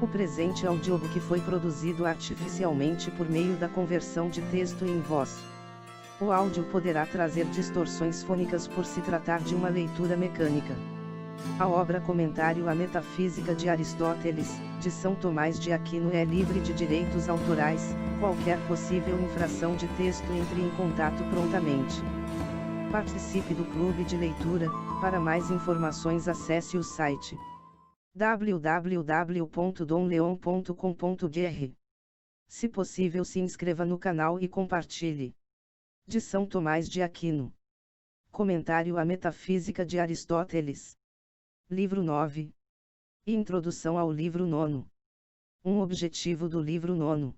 O presente audiobook foi produzido artificialmente por meio da conversão de texto em voz. O áudio poderá trazer distorções fônicas por se tratar de uma leitura mecânica. A obra Comentário à Metafísica de Aristóteles, de São Tomás de Aquino é livre de direitos autorais. Qualquer possível infração de texto entre em contato prontamente. Participe do clube de leitura. Para mais informações acesse o site www.domleon.com.br. Se possível, se inscreva no canal e compartilhe. De São Tomás de Aquino. Comentário à Metafísica de Aristóteles. Livro 9. Introdução ao livro 9. Um objetivo do livro 9.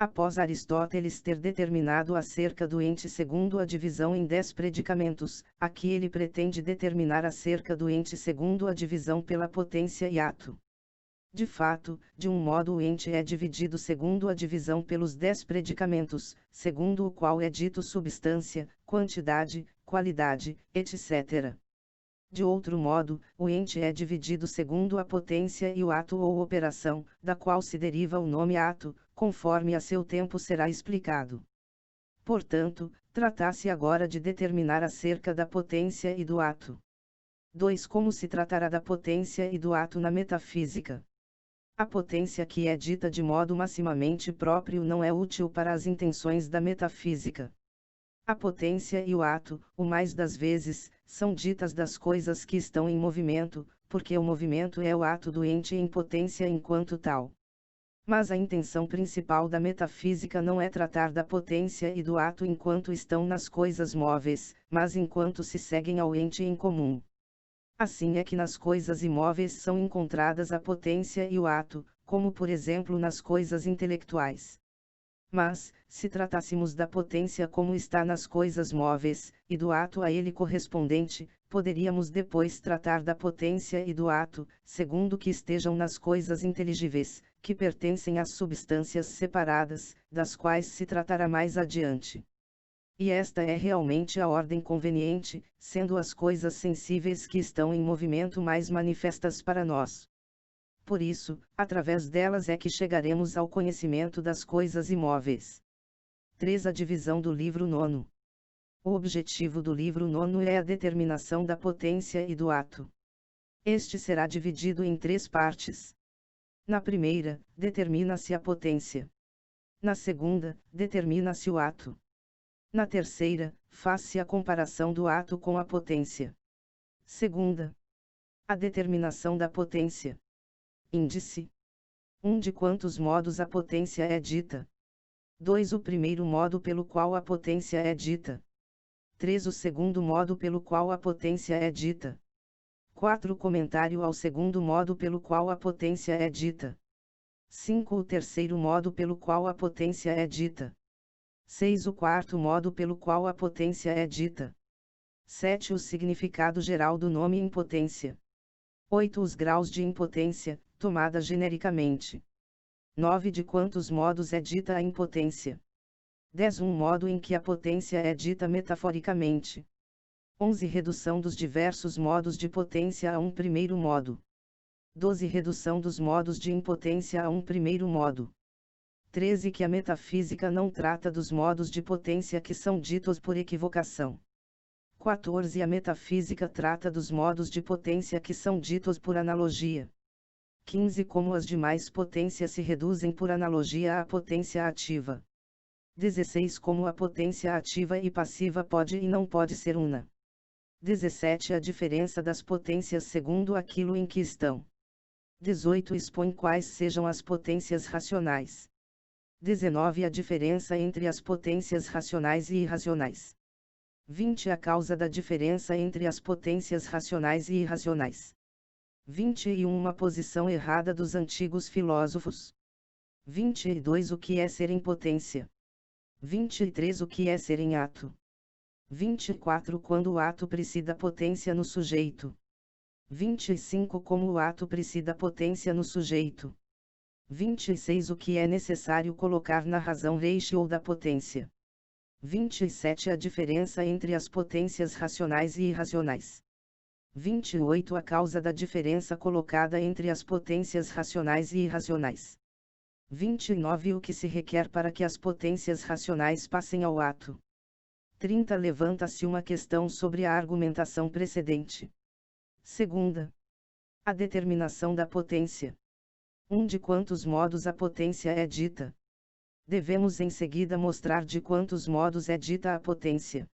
Após Aristóteles ter determinado acerca do ente segundo a divisão em 10 predicamentos, aqui ele pretende determinar acerca do ente segundo a divisão pela potência e ato. De fato, de um modo o ente é dividido segundo a divisão pelos 10 predicamentos, segundo o qual é dito substância, quantidade, qualidade, etc. De outro modo, o ente é dividido segundo a potência e o ato ou operação, da qual se deriva o nome ato, conforme a seu tempo será explicado. Portanto, trata-se agora de determinar acerca da potência e do ato. 2. Como se tratará da potência e do ato na metafísica? A potência que é dita de modo maximamente próprio não é útil para as intenções da metafísica. A potência e o ato, o mais das vezes, são ditas das coisas que estão em movimento, porque o movimento é o ato do ente em potência enquanto tal. Mas a intenção principal da metafísica não é tratar da potência e do ato enquanto estão nas coisas móveis, mas enquanto se seguem ao ente em comum. Assim é que nas coisas imóveis são encontradas a potência e o ato, como por exemplo nas coisas intelectuais. Mas, se tratássemos da potência como está nas coisas móveis, e do ato a ele correspondente, poderíamos depois tratar da potência e do ato, segundo que estejam nas coisas inteligíveis, que pertencem às substâncias separadas, das quais se tratará mais adiante. E esta é realmente a ordem conveniente, sendo as coisas sensíveis que estão em movimento mais manifestas para nós. Por isso, através delas é que chegaremos ao conhecimento das coisas imóveis. 3. A divisão do livro 9. O objetivo do livro 9 é a determinação da potência e do ato. Este será dividido em 3 partes. Na primeira, determina-se a potência. Na segunda, determina-se o ato. Na terceira, faz-se a comparação do ato com a potência. Segunda. A determinação da potência. Índice. 1. De quantos modos a potência é dita. 2. O primeiro modo pelo qual a potência é dita. 3. O segundo modo pelo qual a potência é dita. 4. Comentário ao segundo modo pelo qual a potência é dita. 5. O terceiro modo pelo qual a potência é dita. 6. O quarto modo pelo qual a potência é dita. 7. O significado geral do nome impotência. 8. Os graus de impotência, tomada genericamente. 9. De quantos modos é dita a impotência. 10. Um modo em que a potência é dita metaforicamente. 11. Redução dos diversos modos de potência a um primeiro modo. 12. Redução dos modos de impotência a um primeiro modo. 13. Que a metafísica não trata dos modos de potência que são ditos por equivocação. 14. A metafísica trata dos modos de potência que são ditos por analogia. 15. Como as demais potências se reduzem por analogia à potência ativa. 16. Como a potência ativa e passiva pode e não pode ser una. 17. A diferença das potências segundo aquilo em que estão. 18. Expõe quais sejam as potências racionais. 19. A diferença entre as potências racionais e irracionais. 20. A causa da diferença entre as potências racionais e irracionais. 21. Uma posição errada dos antigos filósofos. 22. O que é ser em potência. 23. O que é ser em ato. 24. Quando o ato precede a potência no sujeito. 25. Como o ato precede a potência no sujeito. 26. O que é necessário colocar na razão ratio da potência. 27. A diferença entre as potências racionais e irracionais. 28. A causa da diferença colocada entre as potências racionais e irracionais. 29. O que se requer para que as potências racionais passem ao ato. 30. Levanta-se uma questão sobre a argumentação precedente. Segunda. A determinação da potência. De quantos modos a potência é dita. Devemos em seguida mostrar de quantos modos é dita a potência.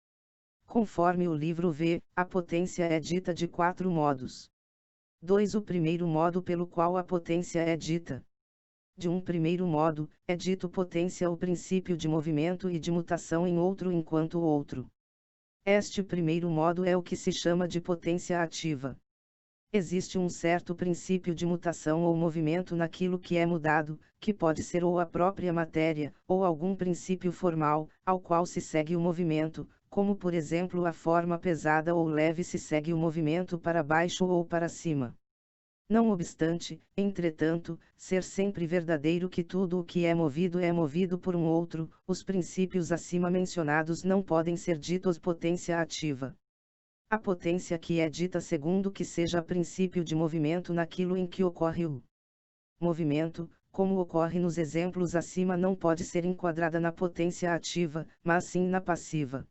Conforme o livro vê, a potência é dita de 4 modos. 2. O primeiro modo pelo qual a potência é dita. De um primeiro modo, é dito potência o princípio de movimento e de mutação em outro enquanto o outro. Este primeiro modo é o que se chama de potência ativa. Existe um certo princípio de mutação ou movimento naquilo que é mudado, que pode ser ou a própria matéria, ou algum princípio formal, ao qual se segue o movimento, como por exemplo a forma pesada ou leve se segue o movimento para baixo ou para cima. Não obstante, entretanto, ser sempre verdadeiro que tudo o que é movido por um outro, os princípios acima mencionados não podem ser ditos potência ativa. A potência que é dita segundo que seja princípio de movimento naquilo em que ocorre o movimento, como ocorre nos exemplos acima, não pode ser enquadrada na potência ativa, mas sim na passiva.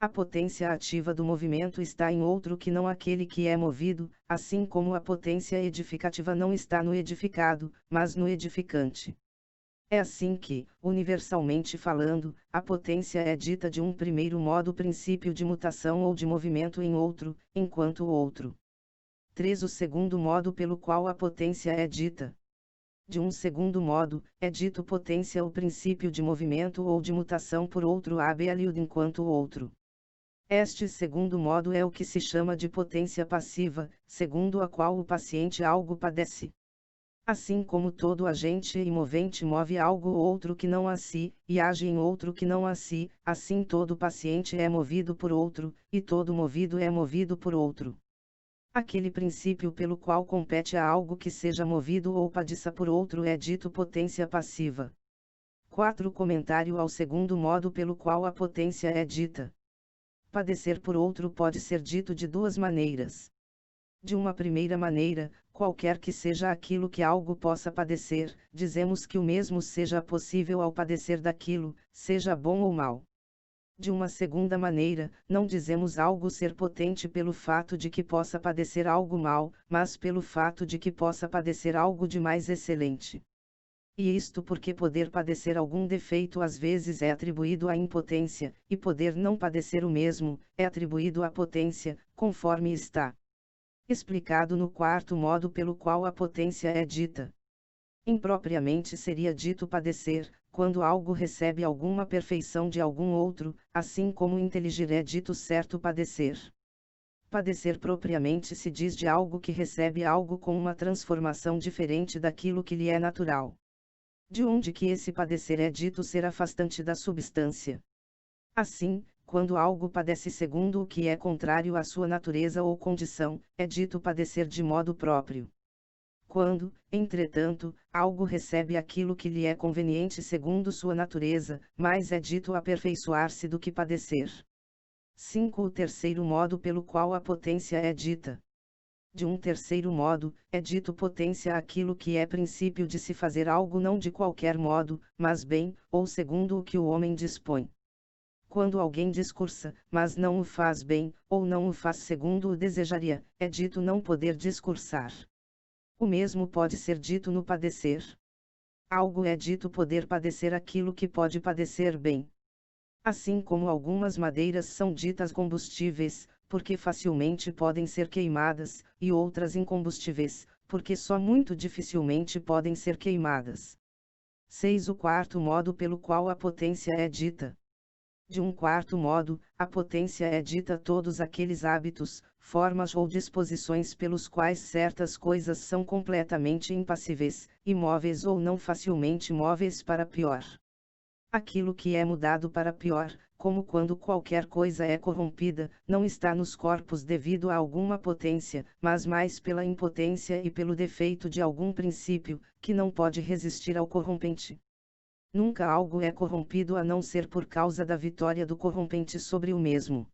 A potência ativa do movimento está em outro que não aquele que é movido, assim como a potência edificativa não está no edificado, mas no edificante. É assim que, universalmente falando, a potência é dita de um primeiro modo princípio de mutação ou de movimento em outro, enquanto o outro. 3. O segundo modo pelo qual a potência é dita. De um segundo modo, é dito potência o princípio de movimento ou de mutação por outro abeliud enquanto o outro. Este segundo modo é o que se chama de potência passiva, segundo a qual o paciente algo padece. Assim como todo agente imovente move algo ou outro que não a si, e age em outro que não a si, assim todo paciente é movido por outro, e todo movido é movido por outro. Aquele princípio pelo qual compete a algo que seja movido ou padeça por outro é dito potência passiva. 4. Comentário ao segundo modo pelo qual a potência é dita. Padecer por outro pode ser dito de 2 maneiras. De uma primeira maneira, qualquer que seja aquilo que algo possa padecer, dizemos que o mesmo seja possível ao padecer daquilo, seja bom ou mal. De uma segunda maneira, não dizemos algo ser potente pelo fato de que possa padecer algo mal, mas pelo fato de que possa padecer algo de mais excelente. E isto porque poder padecer algum defeito às vezes é atribuído à impotência, e poder não padecer o mesmo, é atribuído à potência, conforme está explicado no 4º modo pelo qual a potência é dita. Impropriamente seria dito padecer, quando algo recebe alguma perfeição de algum outro, assim como inteligir é dito certo padecer. Padecer propriamente se diz de algo que recebe algo com uma transformação diferente daquilo que lhe é natural. De onde que esse padecer é dito ser afastante da substância. Assim, quando algo padece segundo o que é contrário à sua natureza ou condição, é dito padecer de modo próprio. Quando, entretanto, algo recebe aquilo que lhe é conveniente segundo sua natureza, mais é dito aperfeiçoar-se do que padecer. 5. O terceiro modo pelo qual a potência é dita. De um terceiro modo, é dito potência aquilo que é princípio de se fazer algo não de qualquer modo, mas bem, ou segundo o que o homem dispõe. Quando alguém discursa, mas não o faz bem, ou não o faz segundo o desejaria, é dito não poder discursar. O mesmo pode ser dito no padecer. Algo é dito poder padecer aquilo que pode padecer bem. Assim como algumas madeiras são ditas combustíveis, porque facilmente podem ser queimadas, e outras incombustíveis, porque só muito dificilmente podem ser queimadas. 6. O 4º modo pelo qual a potência é dita. De um 4º modo, a potência é dita todos aqueles hábitos, formas ou disposições pelos quais certas coisas são completamente impassíveis, imóveis ou não facilmente móveis para pior. Aquilo que é mudado para pior, como quando qualquer coisa é corrompida, não está nos corpos devido a alguma potência, mas mais pela impotência e pelo defeito de algum princípio, que não pode resistir ao corrompente. Nunca algo é corrompido a não ser por causa da vitória do corrompente sobre o mesmo.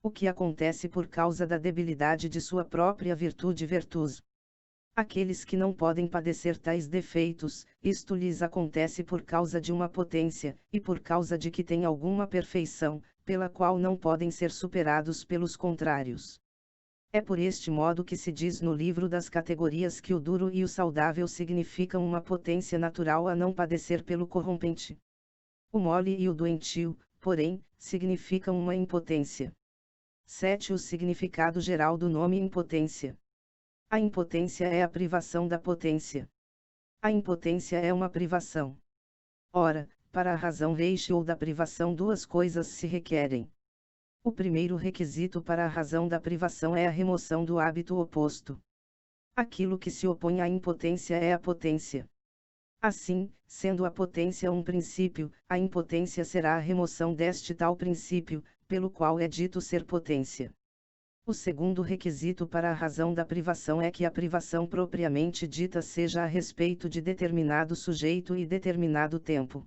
O que acontece por causa da debilidade de sua própria virtude virtus. Aqueles que não podem padecer tais defeitos, isto lhes acontece por causa de uma potência, e por causa de que têm alguma perfeição, pela qual não podem ser superados pelos contrários. É por este modo que se diz no livro das categorias que o duro e o saudável significam uma potência natural a não padecer pelo corrompente. O mole e o doentio, porém, significam uma impotência. 7. O significado geral do nome impotência. A impotência é a privação da potência. A impotência é uma privação. Ora, para a razão reixe ou da privação duas coisas se requerem. O primeiro requisito para a razão da privação é a remoção do hábito oposto. Aquilo que se opõe à impotência é a potência. Assim, sendo a potência um princípio, a impotência será a remoção deste tal princípio, pelo qual é dito ser potência. O segundo requisito para a razão da privação é que a privação propriamente dita seja a respeito de determinado sujeito e determinado tempo.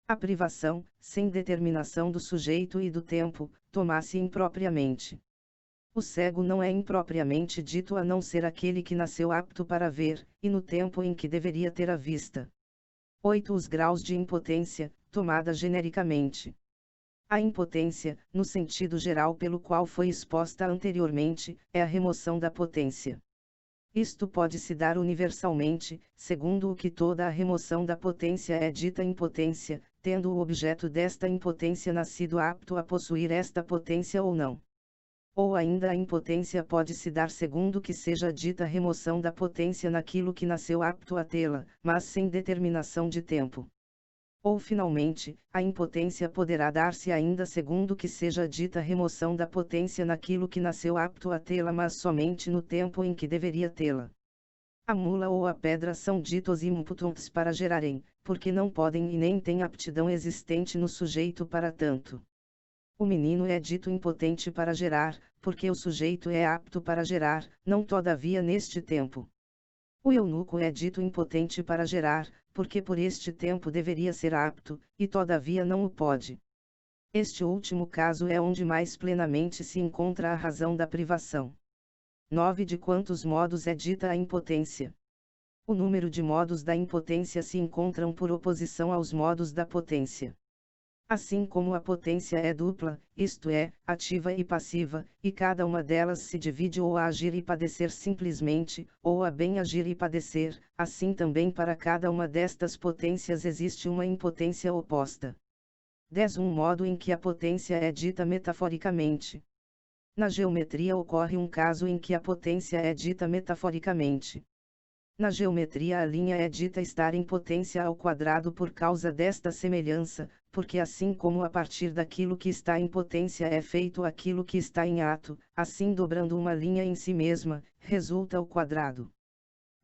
A privação, sem determinação do sujeito e do tempo, toma-se impropriamente. O cego não é impropriamente dito a não ser aquele que nasceu apto para ver, e no tempo em que deveria ter a vista. 8. Os graus de impotência, tomada genericamente. A impotência, no sentido geral pelo qual foi exposta anteriormente, é a remoção da potência. Isto pode se dar universalmente, segundo o que toda a remoção da potência é dita impotência, tendo o objeto desta impotência nascido apto a possuir esta potência ou não. Ou ainda a impotência pode se dar segundo que seja dita remoção da potência naquilo que nasceu apto a tê-la, mas sem determinação de tempo. Ou finalmente, a impotência poderá dar-se ainda segundo que seja dita remoção da potência naquilo que nasceu apto a tê-la mas somente no tempo em que deveria tê-la. A mula ou a pedra são ditos impotentes para gerarem, porque não podem e nem têm aptidão existente no sujeito para tanto. O menino é dito impotente para gerar, porque o sujeito é apto para gerar, não todavia neste tempo. O eunuco é dito impotente para gerar, porque por este tempo deveria ser apto, e todavia não o pode. Este último caso é onde mais plenamente se encontra a razão da privação. 9. De quantos modos é dita a impotência? O número de modos da impotência se encontram por oposição aos modos da potência. Assim como a potência é dupla, isto é, ativa e passiva, e cada uma delas se divide ou a agir e padecer simplesmente, ou a bem agir e padecer, assim também para cada uma destas potências existe uma impotência oposta. 10. Um modo em que a potência é dita metaforicamente. Na geometria ocorre um caso em que a potência é dita metaforicamente. Na geometria a linha é dita estar em potência ao quadrado por causa desta semelhança, porque assim como a partir daquilo que está em potência é feito aquilo que está em ato, assim dobrando uma linha em si mesma, resulta o quadrado.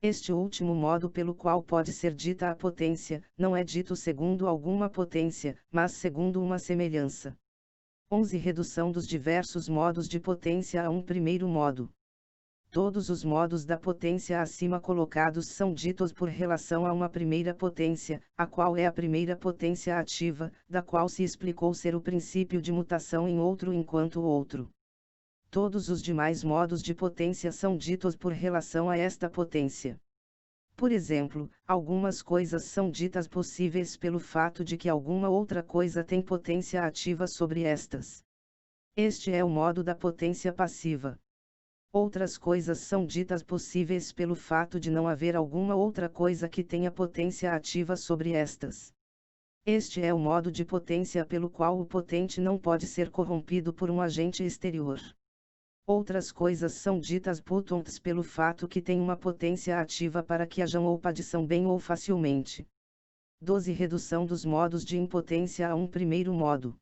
Este último modo pelo qual pode ser dita a potência, não é dito segundo alguma potência, mas segundo uma semelhança. 11. Redução dos diversos modos de potência a um primeiro modo. Todos os modos da potência acima colocados são ditos por relação a uma primeira potência, a qual é a primeira potência ativa, da qual se explicou ser o princípio de mutação em outro enquanto outro. Todos os demais modos de potência são ditos por relação a esta potência. Por exemplo, algumas coisas são ditas possíveis pelo fato de que alguma outra coisa tem potência ativa sobre estas. Este é o modo da potência passiva. Outras coisas são ditas possíveis pelo fato de não haver alguma outra coisa que tenha potência ativa sobre estas. Este é o modo de potência pelo qual o potente não pode ser corrompido por um agente exterior. Outras coisas são ditas potentes pelo fato que têm uma potência ativa para que hajam ou padeçam bem ou facilmente. 12. Redução dos modos de impotência a um primeiro modo.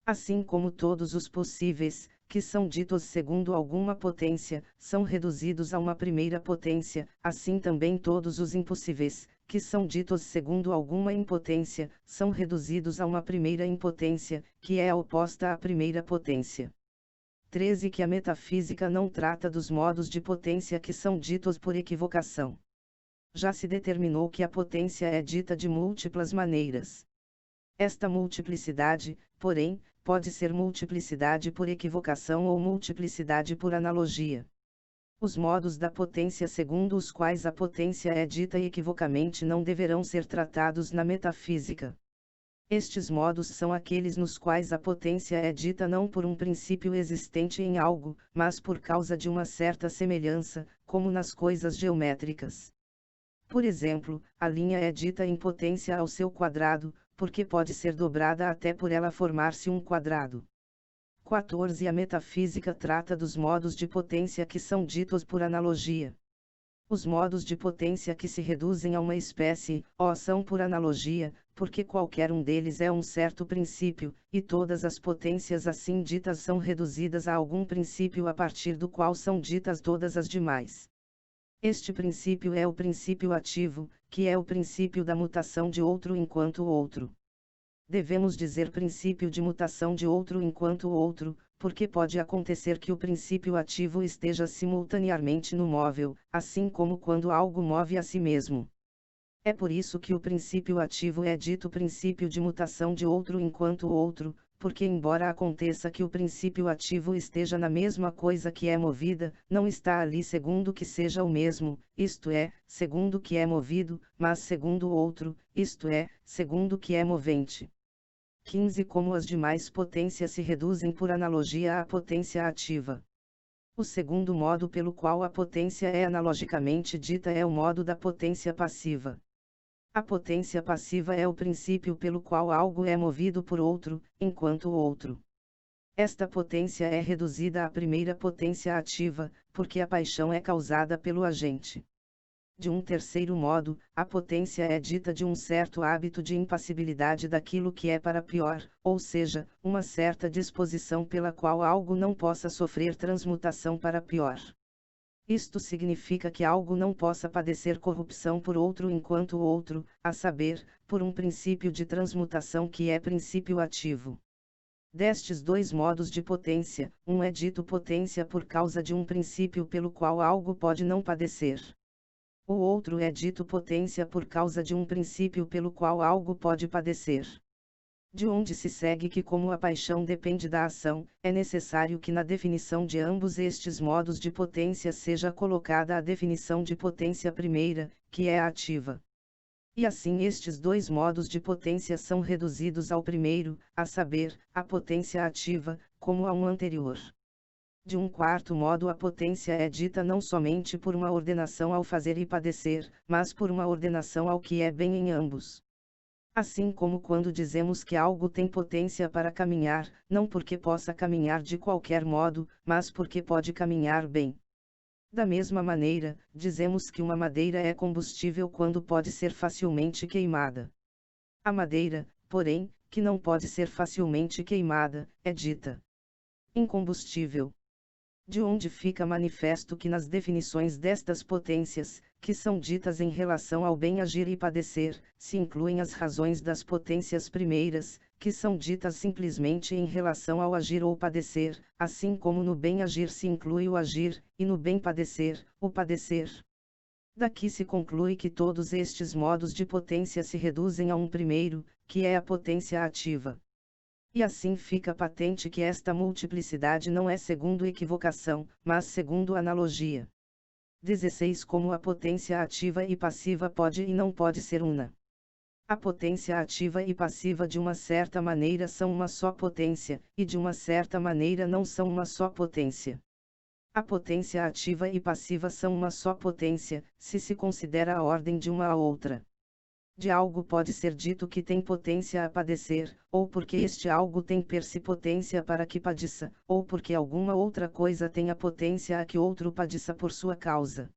Assim como todos os possíveis, que são ditos segundo alguma potência, são reduzidos a uma primeira potência, assim também todos os impossíveis, que são ditos segundo alguma impotência, são reduzidos a uma primeira impotência, que é a oposta à primeira potência. 13. Que a metafísica não trata dos modos de potência que são ditos por equivocação. Já se determinou que a potência é dita de múltiplas maneiras. Esta multiplicidade, porém, pode ser multiplicidade por equivocação ou multiplicidade por analogia. Os modos da potência segundo os quais a potência é dita equivocamente não deverão ser tratados na metafísica. Estes modos são aqueles nos quais a potência é dita não por um princípio existente em algo, mas por causa de uma certa semelhança, como nas coisas geométricas. Por exemplo, a linha é dita em potência ao seu quadrado, porque pode ser dobrada até por ela formar-se um quadrado. 14. A metafísica trata dos modos de potência que são ditos por analogia. Os modos de potência que se reduzem a uma espécie, são por analogia, porque qualquer um deles é um certo princípio, e todas as potências assim ditas são reduzidas a algum princípio a partir do qual são ditas todas as demais. Este princípio é o princípio ativo, que é o princípio da mutação de outro enquanto outro. Devemos dizer princípio de mutação de outro enquanto outro, porque pode acontecer que o princípio ativo esteja simultaneamente no móvel, assim como quando algo move a si mesmo. É por isso que o princípio ativo é dito princípio de mutação de outro enquanto outro, porque embora aconteça que o princípio ativo esteja na mesma coisa que é movida, não está ali segundo que seja o mesmo, isto é, segundo que é movido, mas segundo o outro, isto é, segundo que é movente. 15. Como as demais potências se reduzem por analogia à potência ativa. O segundo modo pelo qual a potência é analogicamente dita é o modo da potência passiva. A potência passiva é o princípio pelo qual algo é movido por outro, enquanto o outro. Esta potência é reduzida à primeira potência ativa, porque a paixão é causada pelo agente. De um terceiro modo, a potência é dita de um certo hábito de impassibilidade daquilo que é para pior, ou seja, uma certa disposição pela qual algo não possa sofrer transmutação para pior. Isto significa que algo não possa padecer corrupção por outro enquanto o outro, a saber, por um princípio de transmutação que é princípio ativo. Destes dois modos de potência, um é dito potência por causa de um princípio pelo qual algo pode não padecer. O outro é dito potência por causa de um princípio pelo qual algo pode padecer. De onde se segue que como a paixão depende da ação, é necessário que na definição de ambos estes modos de potência seja colocada a definição de potência primeira, que é a ativa. E assim estes dois modos de potência são reduzidos ao primeiro, a saber, a potência ativa, como a um anterior. De um quarto modo a potência é dita não somente por uma ordenação ao fazer e padecer, mas por uma ordenação ao que é bem em ambos. Assim como quando dizemos que algo tem potência para caminhar, não porque possa caminhar de qualquer modo, mas porque pode caminhar bem. Da mesma maneira, dizemos que uma madeira é combustível quando pode ser facilmente queimada. A madeira, porém, que não pode ser facilmente queimada, é dita incombustível. De onde fica manifesto que nas definições destas potências, que são ditas em relação ao bem agir e padecer, se incluem as razões das potências primeiras, que são ditas simplesmente em relação ao agir ou padecer, assim como no bem agir se inclui o agir, e no bem padecer, o padecer. Daqui se conclui que todos estes modos de potência se reduzem a um primeiro, que é a potência ativa. E assim fica patente que esta multiplicidade não é segundo equivocação, mas segundo analogia. 16. Como a potência ativa e passiva pode e não pode ser una. A potência ativa e passiva de uma certa maneira são uma só potência, e de uma certa maneira não são uma só potência. A potência ativa e passiva são uma só potência, se considera a ordem de uma a outra. De algo pode ser dito que tem potência a padecer, ou porque este algo tem per si potência para que padeça, ou porque alguma outra coisa tem a potência a que outro padeça por sua causa.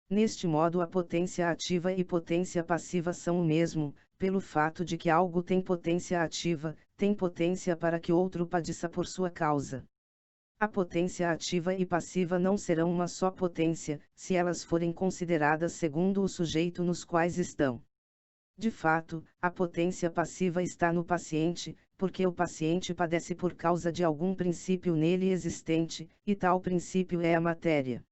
Neste modo a potência ativa e potência passiva são o mesmo, pelo fato de que algo tem potência ativa, tem potência para que outro padeça por sua causa. A potência ativa e passiva não serão uma só potência, se elas forem consideradas segundo o sujeito nos quais estão. De fato, a potência passiva está no paciente, porque o paciente padece por causa de algum princípio nele existente, e tal princípio é a matéria.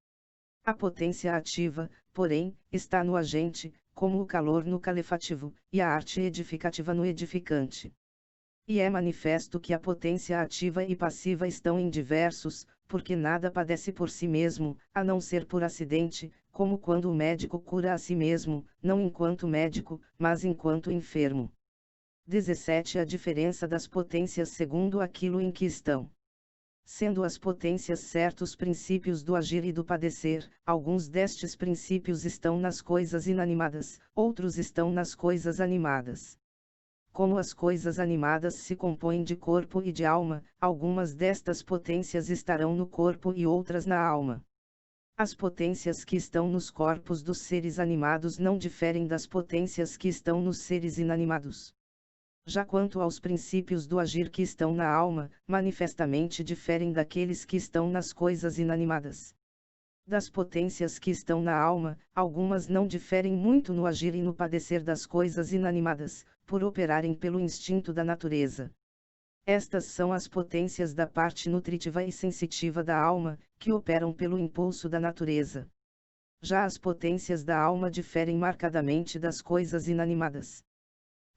A potência ativa, porém, está no agente, como o calor no calefativo, e a arte edificativa no edificante. E é manifesto que a potência ativa e passiva estão em diversos, porque nada padece por si mesmo, a não ser por acidente, como quando o médico cura a si mesmo, não enquanto médico, mas enquanto enfermo. 17. A diferença das potências segundo aquilo em que estão. Sendo as potências certos princípios do agir e do padecer, alguns destes princípios estão nas coisas inanimadas, outros estão nas coisas animadas. Como as coisas animadas se compõem de corpo e de alma, algumas destas potências estarão no corpo e outras na alma. As potências que estão nos corpos dos seres animados não diferem das potências que estão nos seres inanimados. Já quanto aos princípios do agir que estão na alma, manifestamente diferem daqueles que estão nas coisas inanimadas. Das potências que estão na alma, algumas não diferem muito no agir e no padecer das coisas inanimadas, por operarem pelo instinto da natureza. Estas são as potências da parte nutritiva e sensitiva da alma, que operam pelo impulso da natureza. Já as potências da alma diferem marcadamente das coisas inanimadas.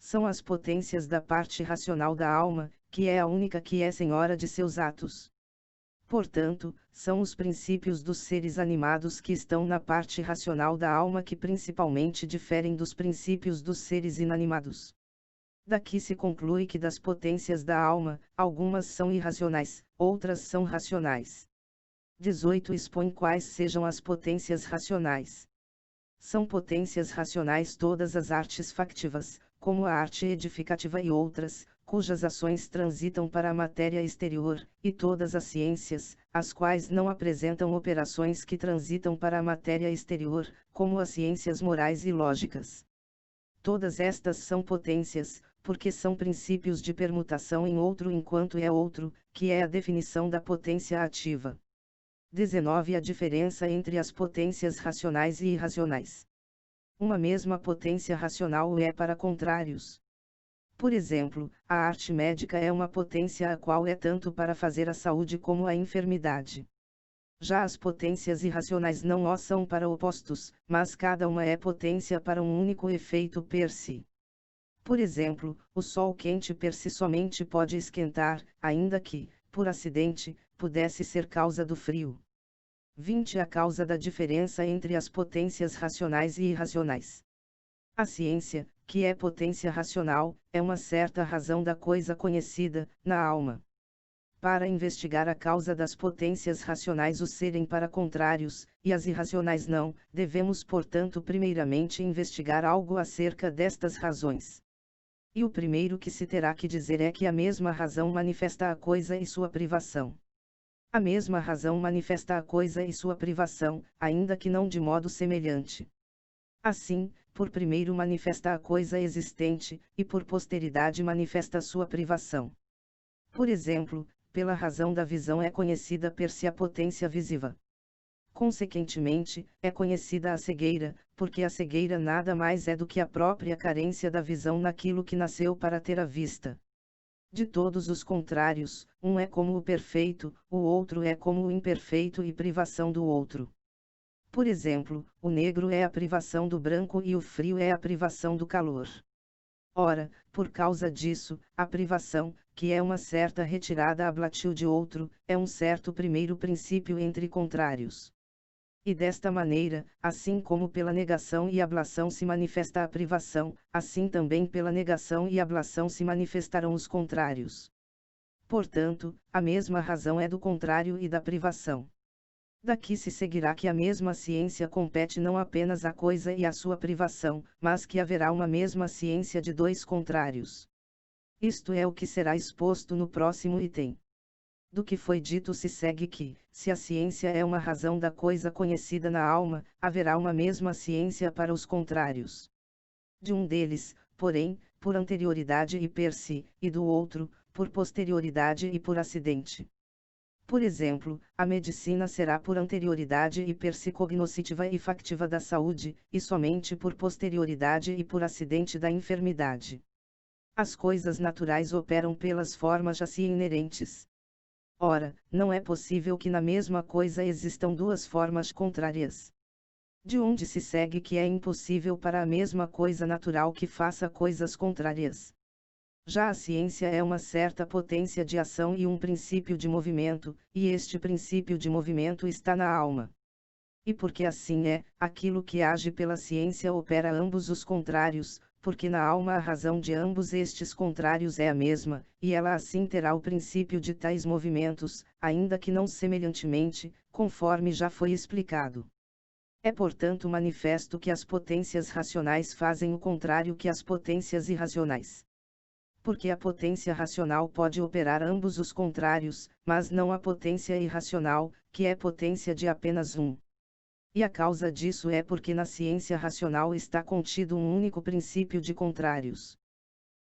São as potências da parte racional da alma, que é a única que é senhora de seus atos. Portanto, são os princípios dos seres animados que estão na parte racional da alma que principalmente diferem dos princípios dos seres inanimados. Daqui se conclui que das potências da alma, algumas são irracionais, outras são racionais. 18. Expõe quais sejam as potências racionais. São potências racionais todas as artes factivas, como a arte edificativa e outras, cujas ações transitam para a matéria exterior, e todas as ciências, as quais não apresentam operações que transitam para a matéria exterior, como as ciências morais e lógicas. Todas estas são potências, porque são princípios de permutação em outro enquanto é outro, que é a definição da potência ativa. 19. A diferença entre as potências racionais e irracionais. Uma mesma potência racional é para contrários. Por exemplo, a arte médica é uma potência a qual é tanto para fazer a saúde como a enfermidade. Já as potências irracionais não o são para opostos, mas cada uma é potência para um único efeito per si. Por exemplo, o sol quente per si somente pode esquentar, ainda que, por acidente, pudesse ser causa do frio. 20. A causa da diferença entre as potências racionais e irracionais. A ciência, que é potência racional, é uma certa razão da coisa conhecida, na alma. Para investigar a causa das potências racionais os serem para contrários, e as irracionais não, devemos portanto primeiramente investigar algo acerca destas razões. E o primeiro que se terá que dizer é que a mesma razão manifesta a coisa e sua privação. A mesma razão manifesta a coisa e sua privação, ainda que não de modo semelhante. Assim, por primeiro manifesta a coisa existente, e por posteridade manifesta a sua privação. Por exemplo, pela razão da visão é conhecida per si a potência visiva. Consequentemente, é conhecida a cegueira, porque a cegueira nada mais é do que a própria carência da visão naquilo que nasceu para ter a vista. De todos os contrários, um é como o perfeito, o outro é como o imperfeito e privação do outro. Por exemplo, o negro é a privação do branco e o frio é a privação do calor. Ora, por causa disso, a privação, que é uma certa retirada ablatiu de outro, é um certo primeiro princípio entre contrários. E desta maneira, assim como pela negação e ablação se manifesta a privação, assim também pela negação e ablação se manifestarão os contrários. Portanto, a mesma razão é do contrário e da privação. Daqui se seguirá que a mesma ciência compete não apenas à coisa e à sua privação, mas que haverá uma mesma ciência de dois contrários. Isto é o que será exposto no próximo item. Do que foi dito se segue que, se a ciência é uma razão da coisa conhecida na alma, haverá uma mesma ciência para os contrários. De um deles, porém, por anterioridade e per si, e do outro, por posterioridade e por acidente. Por exemplo, a medicina será por anterioridade e per si cognoscitiva e factiva da saúde, e somente por posterioridade e por acidente da enfermidade. As coisas naturais operam pelas formas a si inerentes. Ora, não é possível que na mesma coisa existam duas formas contrárias. de onde se segue que é impossível para a mesma coisa natural que faça coisas contrárias. Já a ciência é uma certa potência de ação e um princípio de movimento, e este princípio de movimento está na alma. E porque assim é, aquilo que age pela ciência opera ambos os contrários, porque na alma a razão de ambos estes contrários é a mesma, e ela assim terá o princípio de tais movimentos, ainda que não semelhantemente, conforme já foi explicado. É portanto manifesto que as potências racionais fazem o contrário que as potências irracionais. Porque a potência racional pode operar ambos os contrários, mas não a potência irracional, que é potência de apenas um. E a causa disso é porque na ciência racional está contido um único princípio de contrários.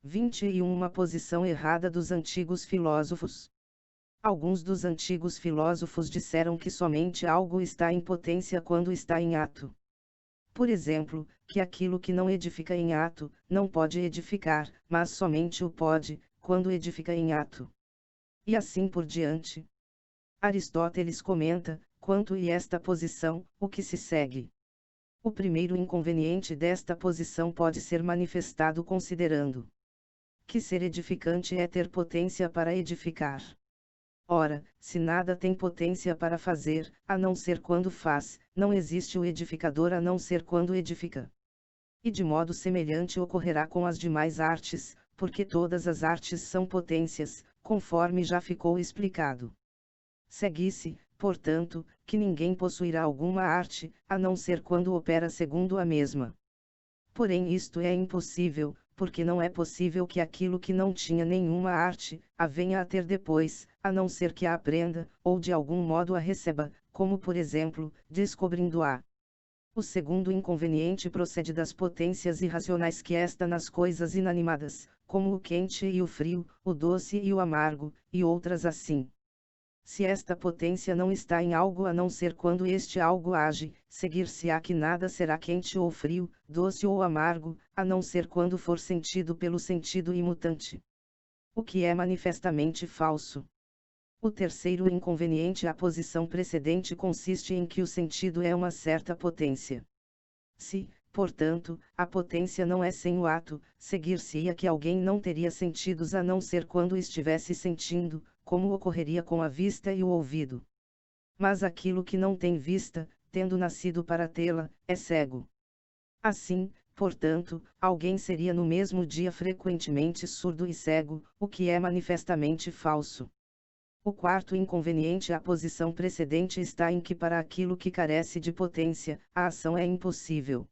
21 Uma posição errada dos antigos filósofos. Alguns dos antigos filósofos disseram que somente algo está em potência quando está em ato. Por exemplo, que aquilo que não edifica em ato, não pode edificar, mas somente o pode, quando edifica em ato. E assim por diante. Aristóteles comenta, quanto a esta posição, o que se segue. O primeiro inconveniente desta posição pode ser manifestado considerando que ser edificante é ter potência para edificar. Ora, se nada tem potência para fazer, a não ser quando faz, não existe o edificador a não ser quando edifica. E de modo semelhante ocorrerá com as demais artes, porque todas as artes são potências, conforme já ficou explicado. Segue-se, portanto, que ninguém possuirá alguma arte, a não ser quando opera segundo a mesma. Porém isto é impossível, porque não é possível que aquilo que não tinha nenhuma arte, a venha a ter depois, a não ser que a aprenda, ou de algum modo a receba, como por exemplo, descobrindo-a. O segundo inconveniente procede das potências irracionais que está nas coisas inanimadas, como o quente e o frio, o doce e o amargo, e outras assim. Se esta potência não está em algo a não ser quando este algo age, seguir-se-á que nada será quente ou frio, doce ou amargo, a não ser quando for sentido pelo sentido imutante. O que é manifestamente falso. O terceiro inconveniente à posição precedente consiste em que o sentido é uma certa potência. Se, portanto, a potência não é sem o ato, seguir-se-ia que alguém não teria sentidos a não ser quando estivesse sentindo, como ocorreria com a vista e o ouvido. Mas aquilo que não tem vista, tendo nascido para tê-la, é cego. Assim, portanto, alguém seria no mesmo dia frequentemente surdo e cego, o que é manifestamente falso. O quarto inconveniente à posição precedente está em que para aquilo que carece de potência, a ação é impossível.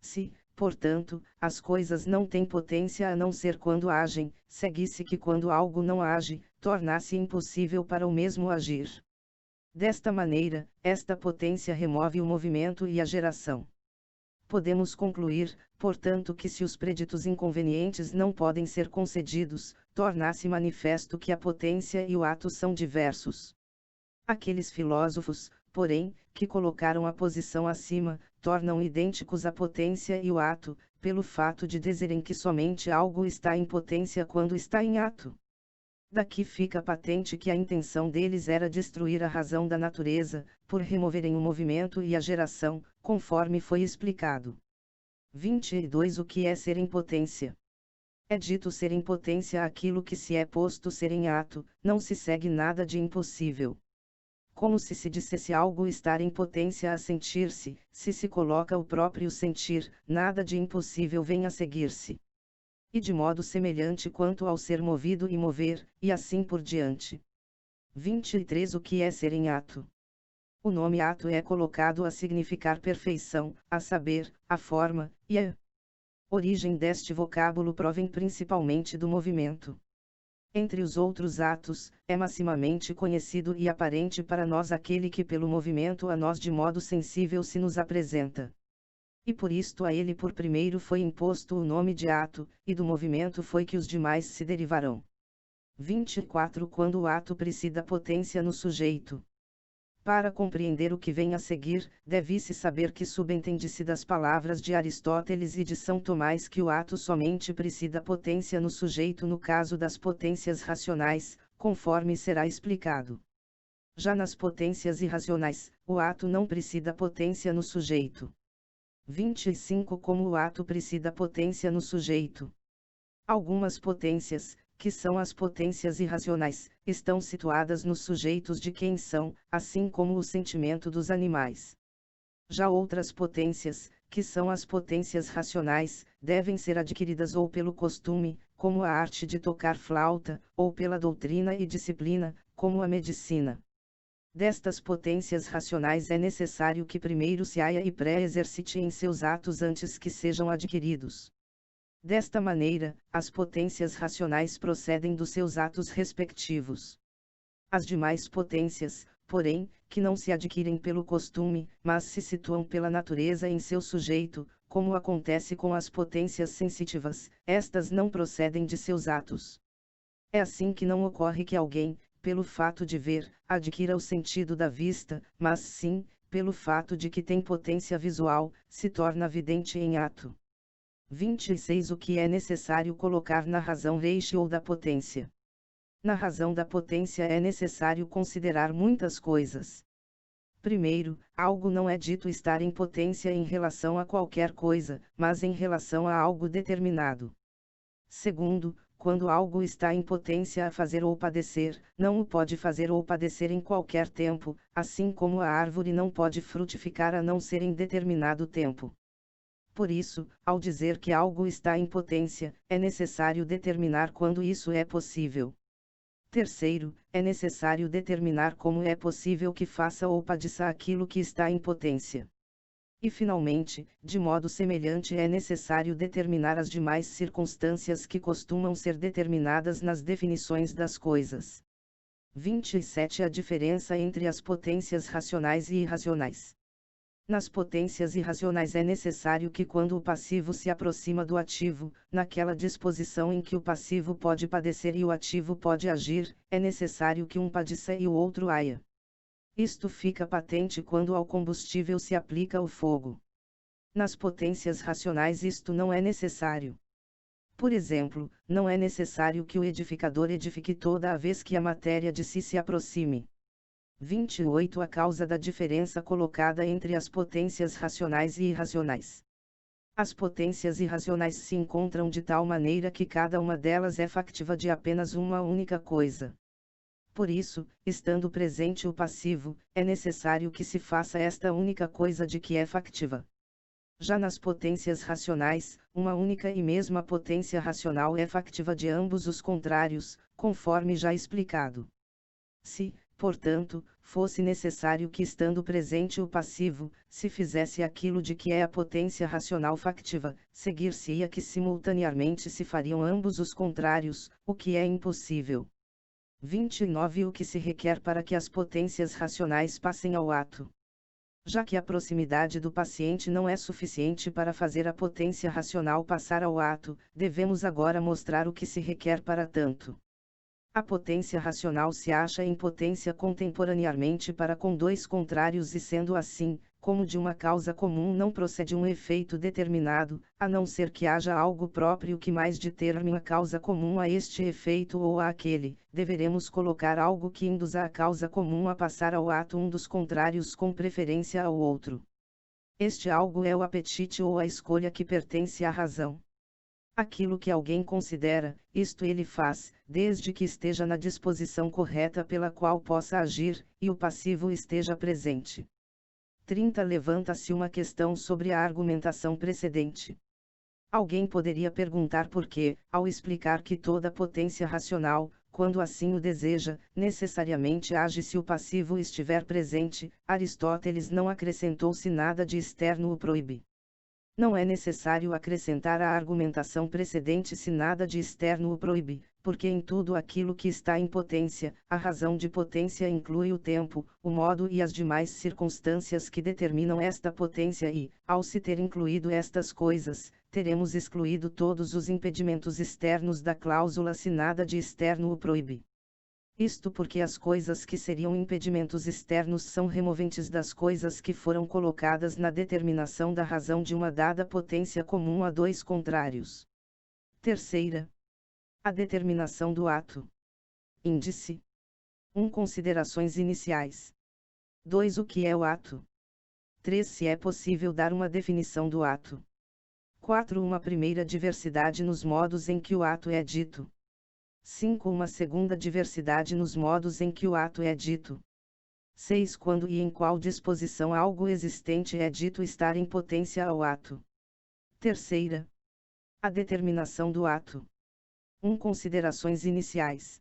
Se, portanto, as coisas não têm potência a não ser quando agem, segue-se que quando algo não age, torna-se impossível para o mesmo agir. Desta maneira, esta potência remove o movimento e a geração. Podemos concluir, portanto, que se os preditos inconvenientes não podem ser concedidos, torna-se manifesto que a potência e o ato são diversos. Aqueles filósofos, porém, que colocaram a posição acima, tornam idênticos a potência e o ato, pelo fato de dizerem que somente algo está em potência quando está em ato. Daqui fica patente que a intenção deles era destruir a razão da natureza, por removerem o movimento e a geração, conforme foi explicado. 22 O que é ser em potência? É dito ser em potência aquilo que se é posto ser em ato, não se segue nada de impossível. Como se dissesse algo estar em potência a sentir-se, se se coloca o próprio sentir, nada de impossível vem a seguir-se. E de modo semelhante quanto ao ser movido e mover, e assim por diante. 23 O que é ser em ato? O nome ato é colocado a significar perfeição, a saber, a forma, e a origem deste vocábulo provém principalmente do movimento. Entre os outros atos, é maximamente conhecido e aparente para nós aquele que pelo movimento a nós de modo sensível se nos apresenta. E por isto a ele por primeiro foi imposto o nome de ato, e do movimento foi que os demais se derivarão. 24 Quando o ato precede a potência no sujeito. Para compreender o que vem a seguir, deve-se saber que subentende-se das palavras de Aristóteles e de São Tomás que o ato somente precede a potência no sujeito no caso das potências racionais, conforme será explicado. Já nas potências irracionais, o ato não precede potência no sujeito. 25 Como o ato precede potência no sujeito. Algumas potências, que são as potências irracionais, estão situadas nos sujeitos de quem são, assim como o sentimento dos animais. Já outras potências, que são as potências racionais, devem ser adquiridas ou pelo costume, como a arte de tocar flauta, ou pela doutrina e disciplina, como a medicina. Destas potências racionais é necessário que primeiro se haja e pré-exercite em seus atos antes que sejam adquiridos. Desta maneira, as potências racionais procedem dos seus atos respectivos. As demais potências, porém, que não se adquirem pelo costume, mas se situam pela natureza em seu sujeito, como acontece com as potências sensitivas, estas não procedem de seus atos. É assim que não ocorre que alguém, pelo fato de ver, adquira o sentido da vista, mas sim, pelo fato de que tem potência visual, se torna vidente em ato. 26 O que é necessário colocar na razão reixe ou da potência. Na razão da potência é necessário considerar muitas coisas. Primeiro, algo não é dito estar em potência em relação a qualquer coisa, mas em relação a algo determinado. Segundo, quando algo está em potência a fazer ou padecer, não o pode fazer ou padecer em qualquer tempo, assim como a árvore não pode frutificar a não ser em determinado tempo. Por isso, ao dizer que algo está em potência, é necessário determinar quando isso é possível. Terceiro, é necessário determinar como é possível que faça ou padeça aquilo que está em potência. E finalmente, de modo semelhante é necessário determinar as demais circunstâncias que costumam ser determinadas nas definições das coisas. 27 A diferença entre as potências racionais e irracionais. Nas potências irracionais é necessário que quando o passivo se aproxima do ativo, naquela disposição em que o passivo pode padecer e o ativo pode agir, é necessário que um padeça e o outro haja. Isto fica patente quando ao combustível se aplica o fogo. Nas potências racionais isto não é necessário. Por exemplo, não é necessário que o edificador edifique toda a vez que a matéria de si se aproxime. 28 A causa da diferença colocada entre as potências racionais e irracionais. As potências irracionais se encontram de tal maneira que cada uma delas é factiva de apenas uma única coisa. Por isso, estando presente o passivo, é necessário que se faça esta única coisa de que é factiva. Já nas potências racionais, uma única e mesma potência racional é factiva de ambos os contrários, conforme já explicado. Se, portanto, fosse necessário que estando presente o passivo, se fizesse aquilo de que é a potência racional factiva, seguir-se-ia que simultaneamente se fariam ambos os contrários, o que é impossível. 29 O que se requer para que as potências racionais passem ao ato. Já que a proximidade do paciente não é suficiente para fazer a potência racional passar ao ato, devemos agora mostrar o que se requer para tanto. A potência racional se acha em potência contemporaneamente para com dois contrários e sendo assim, como de uma causa comum não procede um efeito determinado, a não ser que haja algo próprio que mais determine a causa comum a este efeito ou àquele, deveremos colocar algo que induza a causa comum a passar ao ato um dos contrários com preferência ao outro. Este algo é o apetite ou a escolha que pertence à razão. Aquilo que alguém considera, isto ele faz, desde que esteja na disposição correta pela qual possa agir, e o passivo esteja presente. 30 Levanta-se uma questão sobre a argumentação precedente. Alguém poderia perguntar por que, ao explicar que toda potência racional, quando assim o deseja, necessariamente age se o passivo estiver presente, Aristóteles não acrescentou se nada de externo o proíbe. Não é necessário acrescentar à argumentação precedente se nada de externo o proíbe, porque em tudo aquilo que está em potência, a razão de potência inclui o tempo, o modo e as demais circunstâncias que determinam esta potência e, ao se ter incluído estas coisas, teremos excluído todos os impedimentos externos da cláusula se nada de externo o proíbe. Isto porque as coisas que seriam impedimentos externos são removentes das coisas que foram colocadas na determinação da razão de uma dada potência comum a dois contrários. Terceira. A determinação do ato. Índice. 1. Considerações iniciais. 2. O que é o ato? 3. Se é possível dar uma definição do ato. 4. Uma primeira diversidade nos modos em que o ato é dito. 5. Uma segunda diversidade nos modos em que o ato é dito. 6. Quando e em qual disposição algo existente é dito estar em potência ao ato. Terceira. A determinação do ato. 1. Considerações iniciais.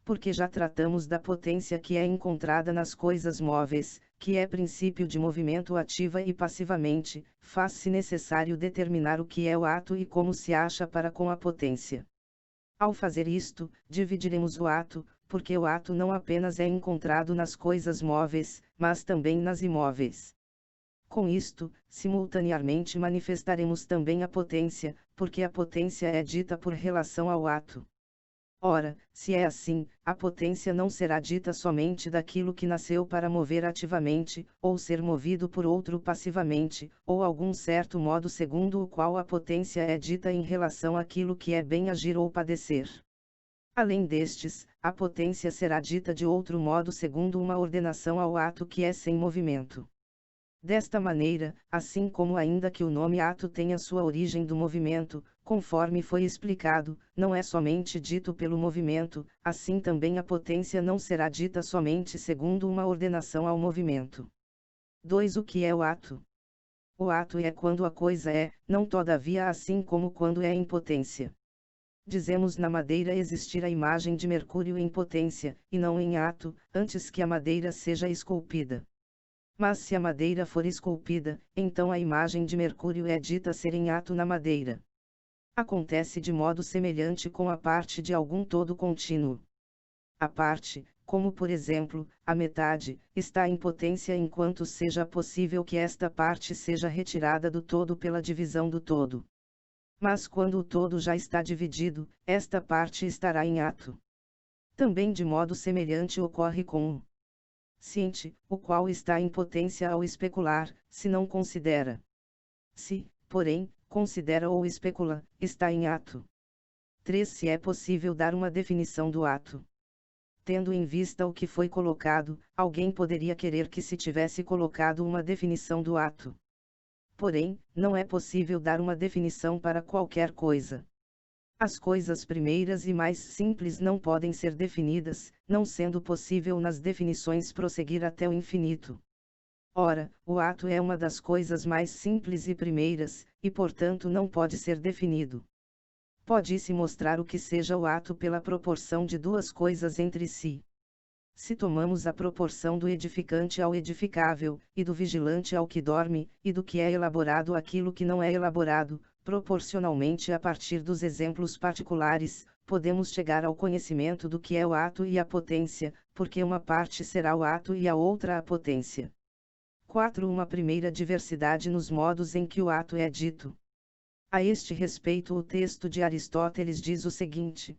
Porque já tratamos da potência que é encontrada nas coisas móveis, que é princípio de movimento ativa e passivamente, faz-se necessário determinar o que é o ato e como se acha para com a potência. Ao fazer isto, dividiremos o ato, porque o ato não apenas é encontrado nas coisas móveis, mas também nas imóveis. Com isto, simultaneamente manifestaremos também a potência, porque a potência é dita por relação ao ato. Ora, se é assim, a potência não será dita somente daquilo que nasceu para mover ativamente, ou ser movido por outro passivamente, ou algum certo modo segundo o qual a potência é dita em relação àquilo que é bem agir ou padecer. Além destes, a potência será dita de outro modo segundo uma ordenação ao ato que é sem movimento. Desta maneira, assim como ainda que o nome ato tenha sua origem do movimento, conforme foi explicado, não é somente dito pelo movimento, assim também a potência não será dita somente segundo uma ordenação ao movimento. 2. O que é o ato? O ato é quando a coisa é, não todavia assim como quando é em potência. Dizemos na madeira existir a imagem de Mercúrio em potência, e não em ato, antes que a madeira seja esculpida. Mas se a madeira for esculpida, então a imagem de Mercúrio é dita ser em ato na madeira. Acontece de modo semelhante com a parte de algum todo contínuo. A parte, como por exemplo, a metade, está em potência enquanto seja possível que esta parte seja retirada do todo pela divisão do todo. Mas quando o todo já está dividido, esta parte estará em ato. Também de modo semelhante ocorre com o ciente, o qual está em potência ao especular, se não considera. Se, porém, considera ou especula, está em ato. 3. Se é possível dar uma definição do ato. Tendo em vista o que foi colocado, alguém poderia querer que se tivesse colocado uma definição do ato. Porém, não é possível dar uma definição para qualquer coisa. As coisas primeiras e mais simples não podem ser definidas, não sendo possível nas definições prosseguir até o infinito. Ora, o ato é uma das coisas mais simples e primeiras, e portanto não pode ser definido. Pode-se mostrar o que seja o ato pela proporção de duas coisas entre si. Se tomamos a proporção do edificante ao edificável, e do vigilante ao que dorme, e do que é elaborado àquilo que não é elaborado, proporcionalmente a partir dos exemplos particulares, podemos chegar ao conhecimento do que é o ato e a potência, porque uma parte será o ato e a outra a potência. 4. Uma primeira diversidade nos modos em que o ato é dito. A este respeito o texto de Aristóteles diz o seguinte: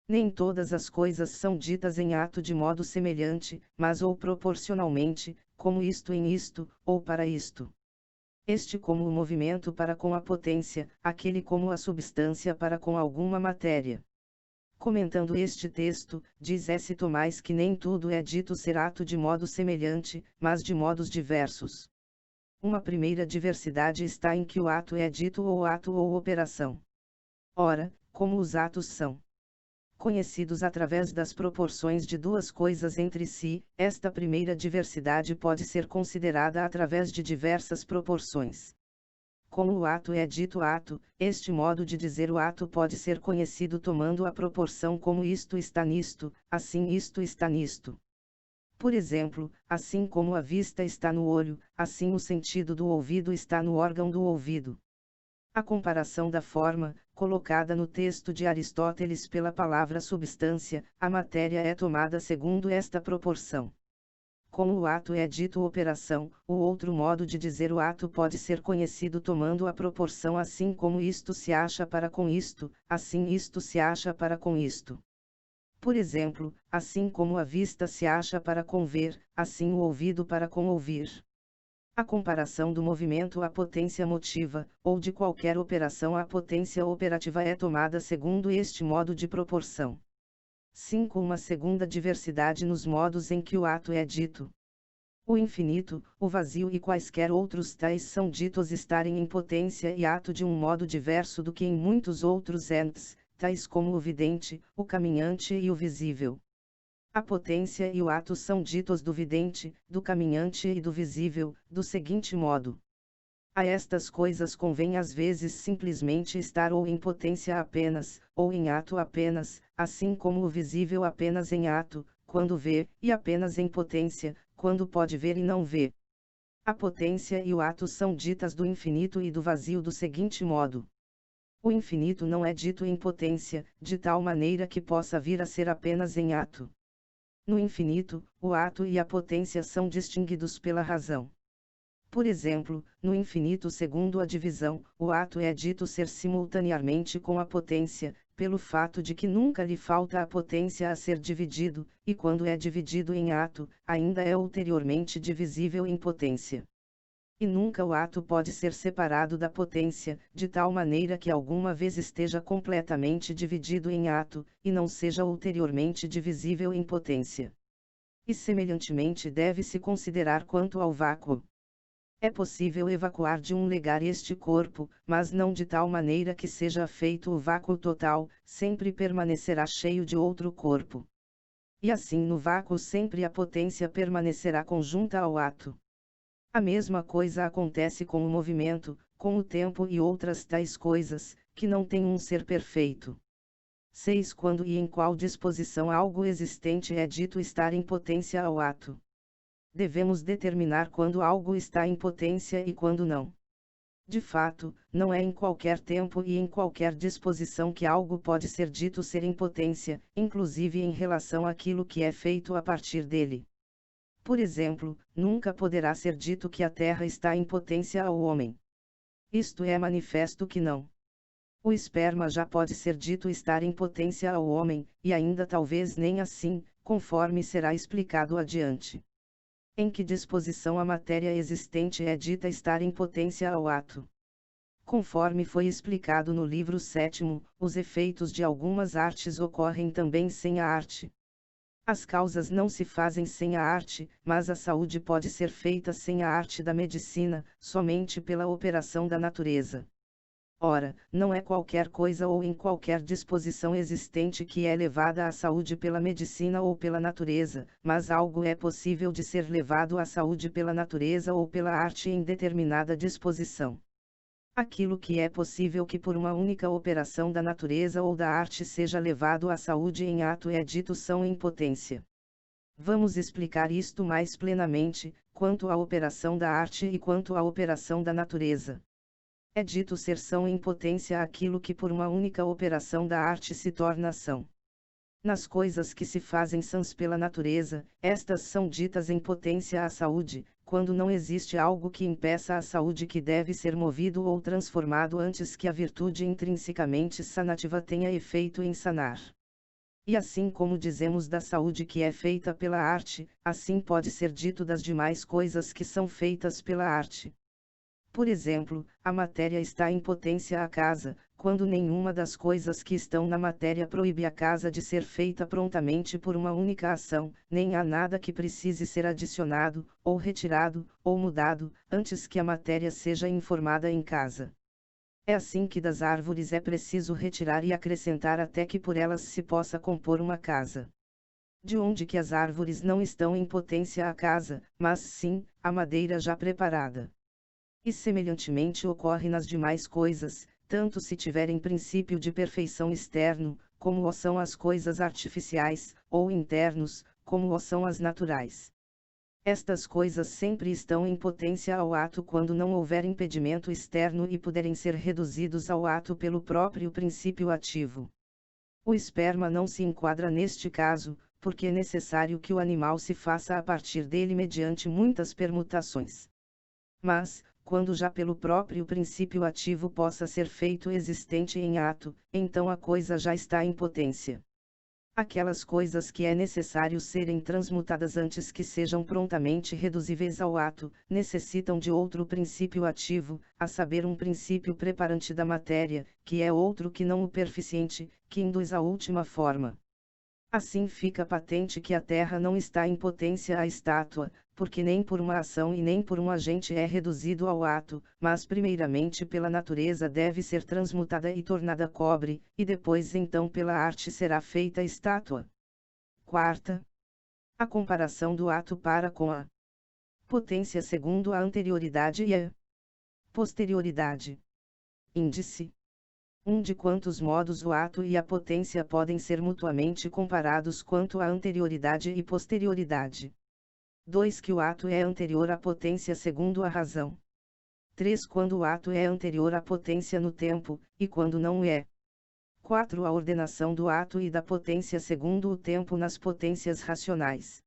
nem todas as coisas são ditas em ato de modo semelhante, mas ou proporcionalmente, como isto em isto, ou para isto. Este como o movimento para com a potência, aquele como a substância para com alguma matéria. Comentando este texto, diz S. Tomás que nem tudo é dito ser ato de modo semelhante, mas de modos diversos. Uma primeira diversidade está em que o ato é dito ou ato ou operação. Ora, como os atos são conhecidos através das proporções de duas coisas entre si, esta primeira diversidade pode ser considerada através de diversas proporções. Como o ato é dito ato, este modo de dizer o ato pode ser conhecido tomando a proporção como isto está nisto, assim isto está nisto. Por exemplo, assim como a vista está no olho, assim o sentido do ouvido está no órgão do ouvido. A comparação da forma, colocada no texto de Aristóteles pela palavra substância, a matéria é tomada segundo esta proporção. Como o ato é dito operação, o outro modo de dizer o ato pode ser conhecido tomando a proporção assim como isto se acha para com isto, assim isto se acha para com isto. Por exemplo, assim como a vista se acha para com ver, assim o ouvido para com ouvir. A comparação do movimento à potência motiva, ou de qualquer operação à potência operativa é tomada segundo este modo de proporção. 5. Uma segunda diversidade nos modos em que o ato é dito. O infinito, o vazio e quaisquer outros tais são ditos estarem em potência e ato de um modo diverso do que em muitos outros entes, tais como o vidente, o caminhante e o visível. A potência e o ato são ditos do vidente, do caminhante e do visível, do seguinte modo. A estas coisas convém às vezes simplesmente estar ou em potência apenas, ou em ato apenas, assim como o visível apenas em ato, quando vê, e apenas em potência, quando pode ver e não vê. A potência e o ato são ditas do infinito e do vazio do seguinte modo. O infinito não é dito em potência, de tal maneira que possa vir a ser apenas em ato. No infinito, o ato e a potência são distinguidos pela razão. Por exemplo, no infinito segundo a divisão, o ato é dito ser simultaneamente com a potência, pelo fato de que nunca lhe falta a potência a ser dividido, e quando é dividido em ato, ainda é ulteriormente divisível em potência. E nunca o ato pode ser separado da potência, de tal maneira que alguma vez esteja completamente dividido em ato, e não seja ulteriormente divisível em potência. E semelhantemente deve-se considerar quanto ao vácuo. É possível evacuar de um lugar este corpo, mas não de tal maneira que seja feito o vácuo total, sempre permanecerá cheio de outro corpo. E assim no vácuo sempre a potência permanecerá conjunta ao ato. A mesma coisa acontece com o movimento, com o tempo e outras tais coisas, que não têm um ser perfeito. 6. Quando e em qual disposição algo existente é dito estar em potência ao ato. Devemos determinar quando algo está em potência e quando não. De fato, não é em qualquer tempo e em qualquer disposição que algo pode ser dito ser em potência, inclusive em relação àquilo que é feito a partir dele. Por exemplo, nunca poderá ser dito que a terra está em potência ao homem. Isto é manifesto que não. O esperma já pode ser dito estar em potência ao homem, e ainda talvez nem assim, conforme será explicado adiante. Em que disposição a matéria existente é dita estar em potência ao ato? Conforme foi explicado no livro 7º, os efeitos de algumas artes ocorrem também sem a arte. As causas não se fazem sem a arte, mas a saúde pode ser feita sem a arte da medicina, somente pela operação da natureza. Ora, não é qualquer coisa ou em qualquer disposição existente que é levada à saúde pela medicina ou pela natureza, mas algo é possível de ser levado à saúde pela natureza ou pela arte em determinada disposição. Aquilo que é possível que por uma única operação da natureza ou da arte seja levado à saúde em ato é dito são em potência. Vamos explicar isto mais plenamente, quanto à operação da arte e quanto à operação da natureza. É dito ser são em potência aquilo que por uma única operação da arte se torna ação. Nas coisas que se fazem sãs pela natureza, estas são ditas em potência à saúde, quando não existe algo que impeça a saúde que deve ser movido ou transformado antes que a virtude intrinsecamente sanativa tenha efeito em sanar. E assim como dizemos da saúde que é feita pela arte, assim pode ser dito das demais coisas que são feitas pela arte. Por exemplo, a matéria está em potência à casa, quando nenhuma das coisas que estão na matéria proíbe a casa de ser feita prontamente por uma única ação, nem há nada que precise ser adicionado, ou retirado, ou mudado, antes que a matéria seja informada em casa. É assim que das árvores é preciso retirar e acrescentar até que por elas se possa compor uma casa. De onde que as árvores não estão em potência à casa, mas sim, a madeira já preparada. E semelhantemente ocorre nas demais coisas, tanto se tiverem princípio de perfeição externo, como o são as coisas artificiais, ou internos, como o são as naturais. Estas coisas sempre estão em potência ao ato quando não houver impedimento externo e puderem ser reduzidos ao ato pelo próprio princípio ativo. O esperma não se enquadra neste caso, porque é necessário que o animal se faça a partir dele mediante muitas permutações. Mas, quando já pelo próprio princípio ativo possa ser feito existente em ato, então a coisa já está em potência. Aquelas coisas que é necessário serem transmutadas antes que sejam prontamente reduzíveis ao ato, necessitam de outro princípio ativo, a saber um princípio preparante da matéria, que é outro que não o perficiente, que induz à última forma. Assim fica patente que a Terra não está em potência à estátua, porque nem por uma ação e nem por um agente é reduzido ao ato, mas primeiramente pela natureza deve ser transmutada e tornada cobre, e depois então pela arte será feita a estátua. Quarta, a comparação do ato para com a potência segundo a anterioridade e a posterioridade. Índice: de quantos modos o ato e a potência podem ser mutuamente comparados quanto à anterioridade e posterioridade. 2. Que o ato é anterior à potência segundo a razão. 3. Quando o ato é anterior à potência no tempo, e quando não é. 4. A ordenação do ato e da potência segundo o tempo nas potências racionais.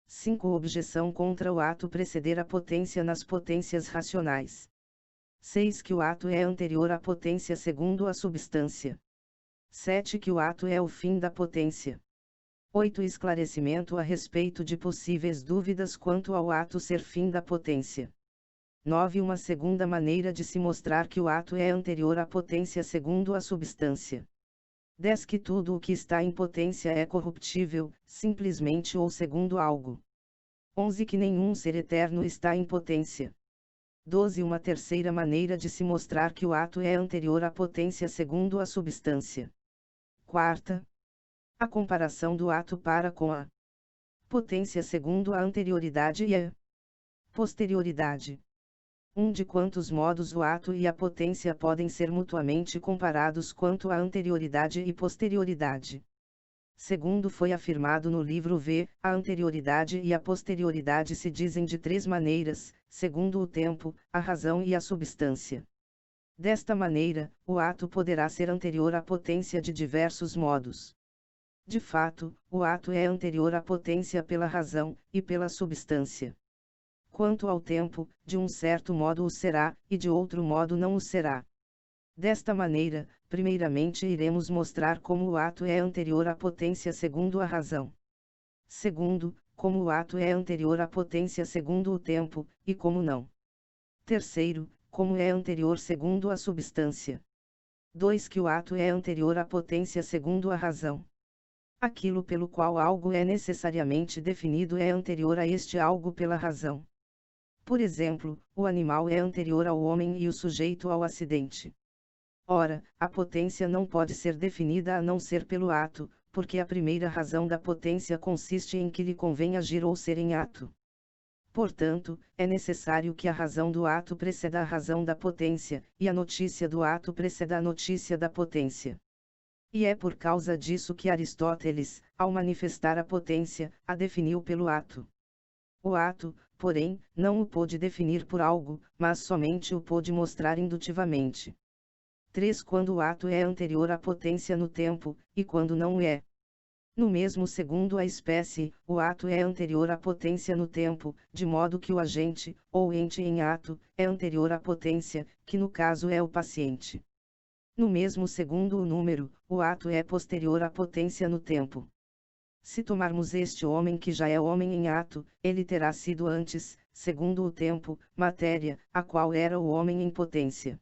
5. Objeção contra o ato preceder a potência nas potências racionais. 6. Que o ato é anterior à potência segundo a substância. 7. Que o ato é o fim da potência. 8. Esclarecimento a respeito de possíveis dúvidas quanto ao ato ser fim da potência. 9. Uma segunda maneira de se mostrar que o ato é anterior à potência segundo a substância. 10. Que tudo o que está em potência é corruptível, simplesmente ou segundo algo. 11. Que nenhum ser eterno está em potência. 12. Uma terceira maneira de se mostrar que o ato é anterior à potência segundo a substância. Quarta, a comparação do ato para com a potência segundo a anterioridade e a posterioridade. De quantos modos o ato e a potência podem ser mutuamente comparados quanto à anterioridade e posterioridade. Segundo foi afirmado no livro V, a anterioridade e a posterioridade se dizem de três maneiras, segundo o tempo, a razão e a substância. Desta maneira, o ato poderá ser anterior à potência de diversos modos. De fato, o ato é anterior à potência pela razão, e pela substância. Quanto ao tempo, de um certo modo o será, e de outro modo não o será. Desta maneira, primeiramente iremos mostrar como o ato é anterior à potência segundo a razão. Segundo, como o ato é anterior à potência segundo o tempo, e como não. Terceiro, como é anterior segundo a substância. 2. Que o ato é anterior à potência segundo a razão. Aquilo pelo qual algo é necessariamente definido é anterior a este algo pela razão. Por exemplo, o animal é anterior ao homem e o sujeito ao acidente. Ora, a potência não pode ser definida a não ser pelo ato, porque a primeira razão da potência consiste em que lhe convém agir ou ser em ato. Portanto, é necessário que a razão do ato preceda a razão da potência, e a notícia do ato preceda a notícia da potência. E é por causa disso que Aristóteles, ao manifestar a potência, a definiu pelo ato. O ato, porém, não o pôde definir por algo, mas somente o pôde mostrar indutivamente. 3. Quando o ato é anterior à potência no tempo, e quando não é. No mesmo segundo a espécie, o ato é anterior à potência no tempo, de modo que o agente, ou ente em ato, é anterior à potência, que no caso é o paciente. No mesmo segundo o número, o ato é posterior à potência no tempo. Se tomarmos este homem que já é homem em ato, ele terá sido antes, segundo o tempo, matéria, a qual era o homem em potência.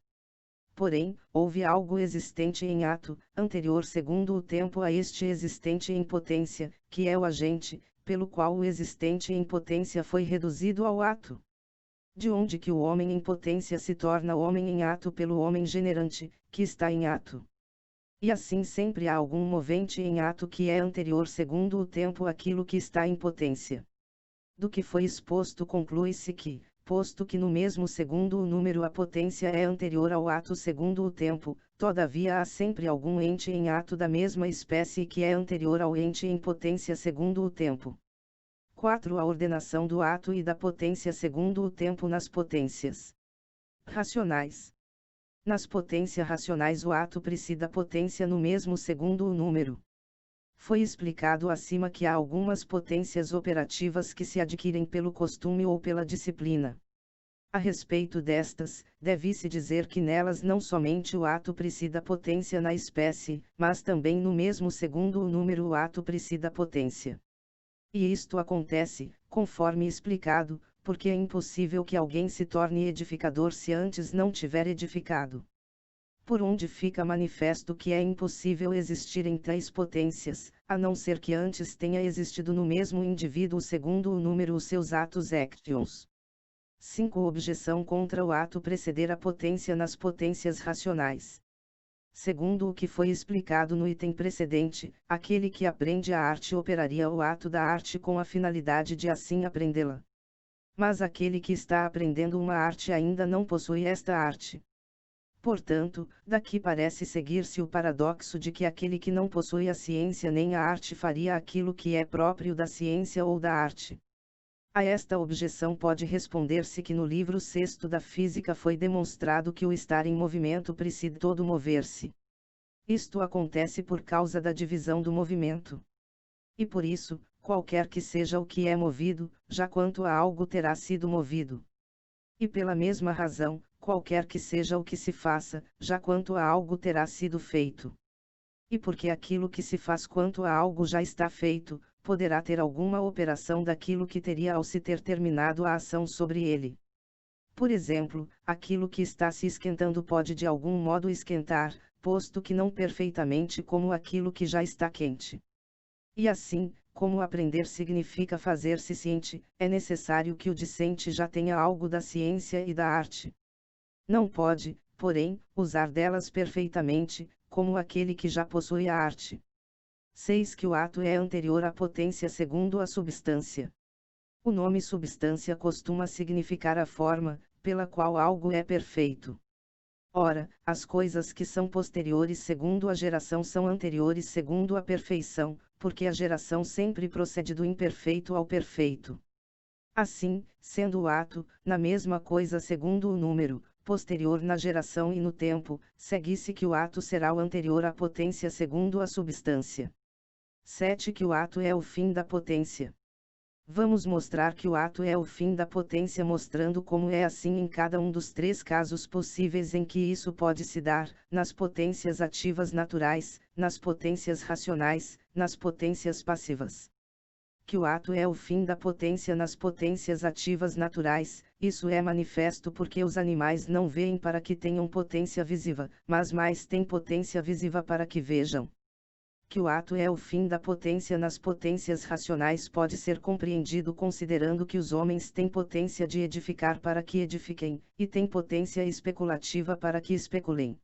Porém, houve algo existente em ato, anterior segundo o tempo a este existente em potência, que é o agente, pelo qual o existente em potência foi reduzido ao ato. De onde que o homem em potência se torna homem em ato pelo homem generante, que está em ato. E assim sempre há algum movente em ato que é anterior segundo o tempo àquilo que está em potência. Do que foi exposto conclui-se que, posto que no mesmo segundo o número a potência é anterior ao ato segundo o tempo, todavia há sempre algum ente em ato da mesma espécie que é anterior ao ente em potência segundo o tempo. 4. A ordenação do ato e da potência segundo o tempo nas potências racionais. Nas potências racionais o ato precede a potência no mesmo segundo o número. Foi explicado acima que há algumas potências operativas que se adquirem pelo costume ou pela disciplina. A respeito destas, deve-se dizer que nelas não somente o ato precede a potência na espécie, mas também no mesmo segundo o número o ato precede a potência. E isto acontece, conforme explicado, porque é impossível que alguém se torne edificador se antes não tiver edificado. Por onde fica manifesto que é impossível existirem três potências, a não ser que antes tenha existido no mesmo indivíduo segundo o número os seus atos actions. 5. Objeção contra o ato preceder a potência nas potências racionais. Segundo o que foi explicado no item precedente, aquele que aprende a arte operaria o ato da arte com a finalidade de assim aprendê-la. Mas aquele que está aprendendo uma arte ainda não possui esta arte. Portanto, daqui parece seguir-se o paradoxo de que aquele que não possui a ciência nem a arte faria aquilo que é próprio da ciência ou da arte. A esta objeção pode responder-se que no livro sexto da Física foi demonstrado que o estar em movimento precede todo mover-se. Isto acontece por causa da divisão do movimento. E por isso, qualquer que seja o que é movido, já quanto a algo terá sido movido. E pela mesma razão, qualquer que seja o que se faça, já quanto a algo terá sido feito. E porque aquilo que se faz quanto a algo já está feito, poderá ter alguma operação daquilo que teria ao se ter terminado a ação sobre ele. Por exemplo, aquilo que está se esquentando pode de algum modo esquentar, posto que não perfeitamente como aquilo que já está quente. E assim, como aprender significa fazer-se ciente, é necessário que o discente já tenha algo da ciência e da arte. Não pode, porém, usar delas perfeitamente, como aquele que já possui a arte. 6. Que o ato é anterior à potência segundo a substância. O nome substância costuma significar a forma, pela qual algo é perfeito. Ora, as coisas que são posteriores segundo a geração são anteriores segundo a perfeição, porque a geração sempre procede do imperfeito ao perfeito. Assim, sendo o ato, na mesma coisa segundo o número, posterior na geração e no tempo, segue-se que o ato será o anterior à potência segundo a substância. 7. Que o ato é o fim da potência. Vamos mostrar que o ato é o fim da potência mostrando como é assim em cada um dos três casos possíveis em que isso pode se dar, nas potências ativas naturais, nas potências racionais, nas potências passivas. Que o ato é o fim da potência nas potências ativas naturais, isso é manifesto porque os animais não veem para que tenham potência visiva, mas mais têm potência visiva para que vejam. Que o ato é o fim da potência nas potências racionais pode ser compreendido considerando que os homens têm potência de edificar para que edifiquem, e têm potência especulativa para que especulem.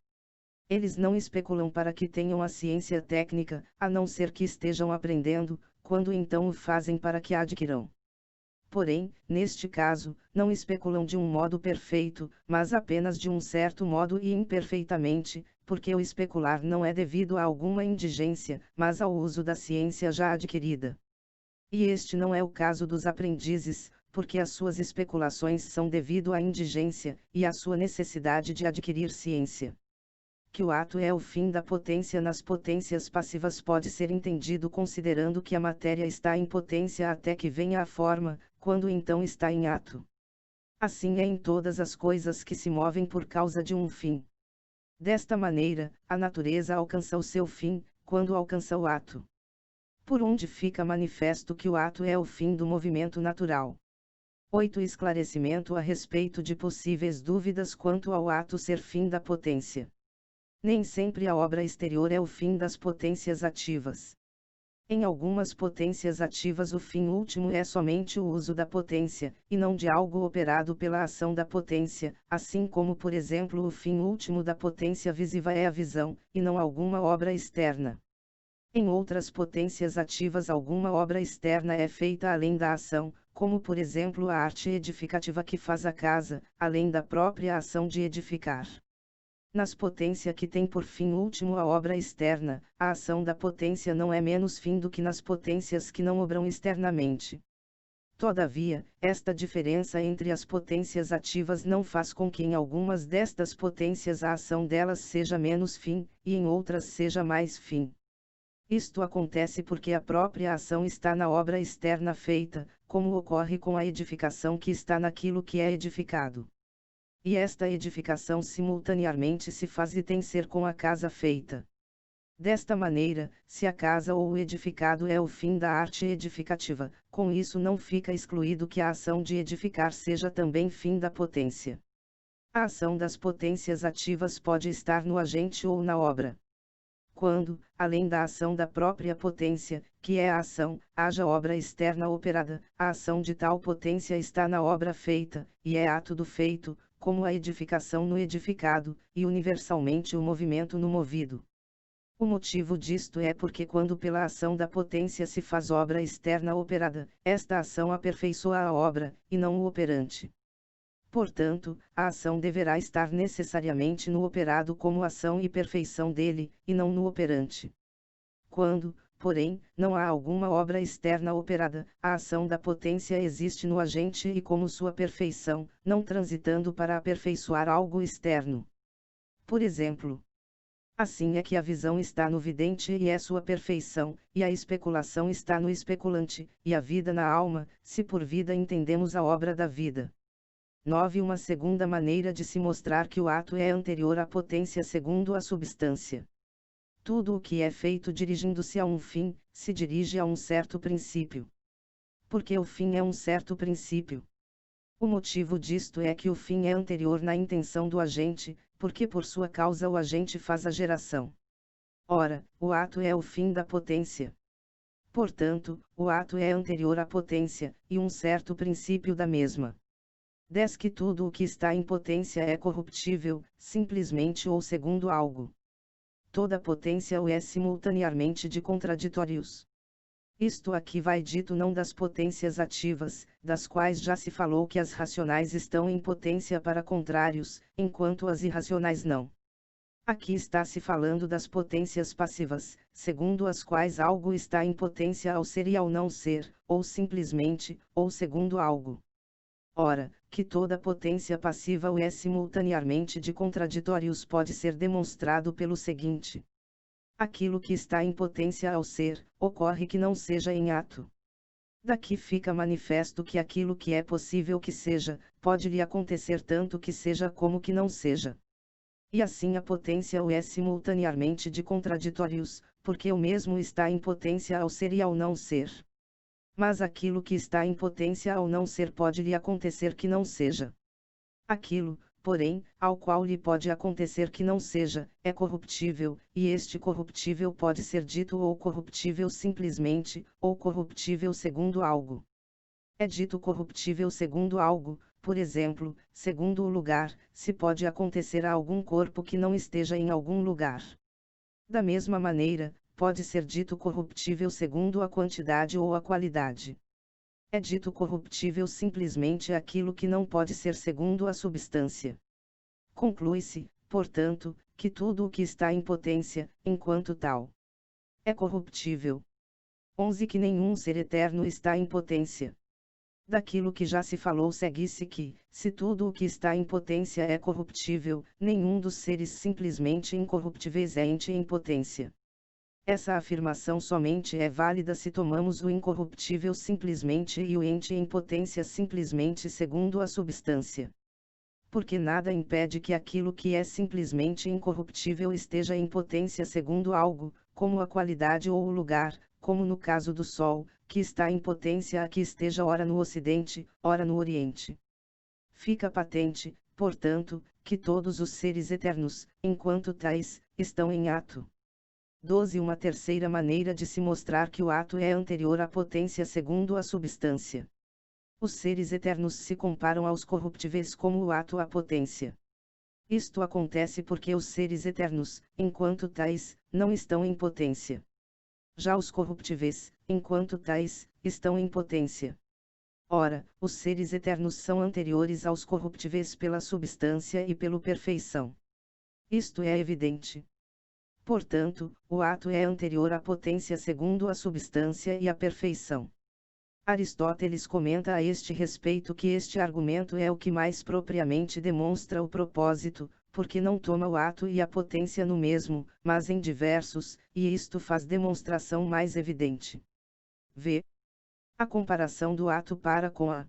Eles não especulam para que tenham a ciência técnica, a não ser que estejam aprendendo, quando então o fazem para que a adquiram. Porém, neste caso, não especulam de um modo perfeito, mas apenas de um certo modo e imperfeitamente, porque o especular não é devido a alguma indigência, mas ao uso da ciência já adquirida. E este não é o caso dos aprendizes, porque as suas especulações são devido à indigência, e à sua necessidade de adquirir ciência. Que o ato é o fim da potência nas potências passivas pode ser entendido considerando que a matéria está em potência até que venha a forma, quando então está em ato. Assim é em todas as coisas que se movem por causa de um fim. Desta maneira, a natureza alcança o seu fim, quando alcança o ato. Por onde fica manifesto que o ato é o fim do movimento natural. 8. Esclarecimento a respeito de possíveis dúvidas quanto ao ato ser fim da potência. Nem sempre a obra exterior é o fim das potências ativas. Em algumas potências ativas o fim último é somente o uso da potência, e não de algo operado pela ação da potência, assim como por exemplo o fim último da potência visiva é a visão, e não alguma obra externa. Em outras potências ativas alguma obra externa é feita além da ação, como por exemplo a arte edificativa que faz a casa, além da própria ação de edificar. Nas potências que tem por fim último a obra externa, a ação da potência não é menos fim do que nas potências que não obram externamente. Todavia, esta diferença entre as potências ativas não faz com que em algumas destas potências a ação delas seja menos fim, e em outras seja mais fim. Isto acontece porque a própria ação está na obra externa feita, como ocorre com a edificação que está naquilo que é edificado. E esta edificação simultaneamente se faz e tem ser com a casa feita. Desta maneira, se a casa ou o edificado é o fim da arte edificativa, com isso não fica excluído que a ação de edificar seja também fim da potência. A ação das potências ativas pode estar no agente ou na obra. quando, além da ação da própria potência, que é a ação, haja obra externa operada, a ação de tal potência está na obra feita, e é ato do feito, como a edificação no edificado, e universalmente o movimento no movido. O motivo disto é porque quando pela ação da potência se faz obra externa operada, esta ação aperfeiçoa a obra, e não o operante. Portanto, a ação deverá estar necessariamente no operado como ação e perfeição dele, e não no operante. Quando, porém, não há alguma obra externa operada, a ação da potência existe no agente e como sua perfeição, não transitando para aperfeiçoar algo externo. Por exemplo, assim é que a visão está no vidente e é sua perfeição, e a especulação está no especulante, e a vida na alma, se por vida entendemos a obra da vida. 9. Uma segunda maneira de se mostrar que o ato é anterior à potência segundo a substância. Tudo o que é feito dirigindo-se a um fim, se dirige a um certo princípio. Porque o fim é um certo princípio. O motivo disto é que o fim é anterior na intenção do agente, porque por sua causa o agente faz a geração. Ora, o ato é o fim da potência. Portanto, o ato é anterior à potência, e um certo princípio da mesma. 10. Que tudo o que está em potência é corruptível, simplesmente ou segundo algo. Toda potência o é simultaneamente de contraditórios. Isto aqui vai dito não das potências ativas, das quais já se falou que as racionais estão em potência para contrários, enquanto as irracionais não. Aqui está se falando das potências passivas, segundo as quais algo está em potência ao ser e ao não ser, ou simplesmente, ou segundo algo. Ora, que toda potência passiva o é simultaneamente de contraditórios pode ser demonstrado pelo seguinte. Aquilo que está em potência ao ser, ocorre que não seja em ato. Daqui fica manifesto que aquilo que é possível que seja, pode lhe acontecer tanto que seja como que não seja. E assim a potência o é simultaneamente de contraditórios, porque o mesmo está em potência ao ser e ao não ser. Mas aquilo que está em potência ao não ser pode lhe acontecer que não seja. Aquilo, porém, ao qual lhe pode acontecer que não seja, é corruptível, e este corruptível pode ser dito ou corruptível simplesmente, ou corruptível segundo algo. É dito corruptível segundo algo, por exemplo, segundo o lugar, se pode acontecer a algum corpo que não esteja em algum lugar. Da mesma maneira, pode ser dito corruptível segundo a quantidade ou a qualidade. É dito corruptível simplesmente aquilo que não pode ser segundo a substância. Conclui-se, portanto, que tudo o que está em potência, enquanto tal, é corruptível. 11. Que nenhum ser eterno está em potência. Daquilo que já se falou segue-se que, se tudo o que está em potência é corruptível, nenhum dos seres simplesmente incorruptíveis é ente em potência. Essa afirmação somente é válida se tomamos o incorruptível simplesmente e o ente em potência simplesmente segundo a substância. Porque nada impede que aquilo que é simplesmente incorruptível esteja em potência segundo algo, como a qualidade ou o lugar, como no caso do Sol, que está em potência a que esteja ora no Ocidente, ora no Oriente. Fica patente, portanto, que todos os seres eternos, enquanto tais, estão em ato. 12. Uma terceira maneira de se mostrar que o ato é anterior à potência segundo a substância. Os seres eternos se comparam aos corruptíveis como o ato à potência. Isto acontece porque os seres eternos, enquanto tais, não estão em potência. Já os corruptíveis, enquanto tais, estão em potência. Ora, os seres eternos são anteriores aos corruptíveis pela substância e pela perfeição. Isto é evidente. Portanto, o ato é anterior à potência segundo a substância e a perfeição. Aristóteles comenta a este respeito que este argumento é o que mais propriamente demonstra o propósito, porque não toma o ato e a potência no mesmo, mas em diversos, e isto faz demonstração mais evidente. V. A comparação do ato para com a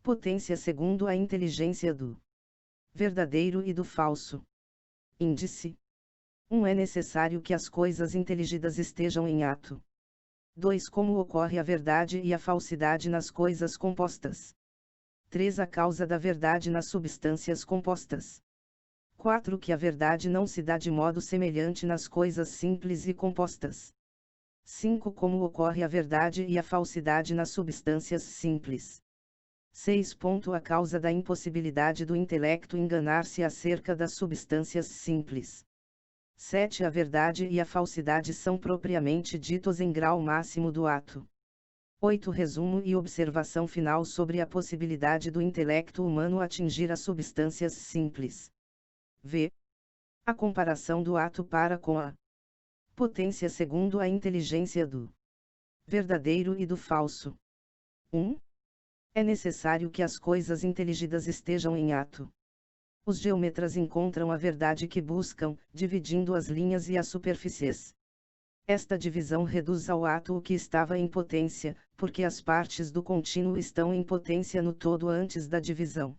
potência segundo a inteligência do verdadeiro e do falso. Índice. 1. É necessário que as coisas inteligidas estejam em ato. 2. Como ocorre a verdade e a falsidade nas coisas compostas. 3. A causa da verdade nas substâncias compostas. 4. Que a verdade não se dá de modo semelhante nas coisas simples e compostas. 5. Como ocorre a verdade e a falsidade nas substâncias simples. 6. A causa da impossibilidade do intelecto enganar-se acerca das substâncias simples. 7. A verdade e a falsidade são propriamente ditos em grau máximo do ato. 8. Resumo e observação final sobre a possibilidade do intelecto humano atingir as substâncias simples. V. A comparação do ato para com a potência segundo a inteligência do verdadeiro e do falso. 1. É necessário que as coisas inteligidas estejam em ato. Os geometras encontram a verdade que buscam, dividindo as linhas e as superfícies. Esta divisão reduz ao ato o que estava em potência, porque as partes do contínuo estão em potência no todo antes da divisão.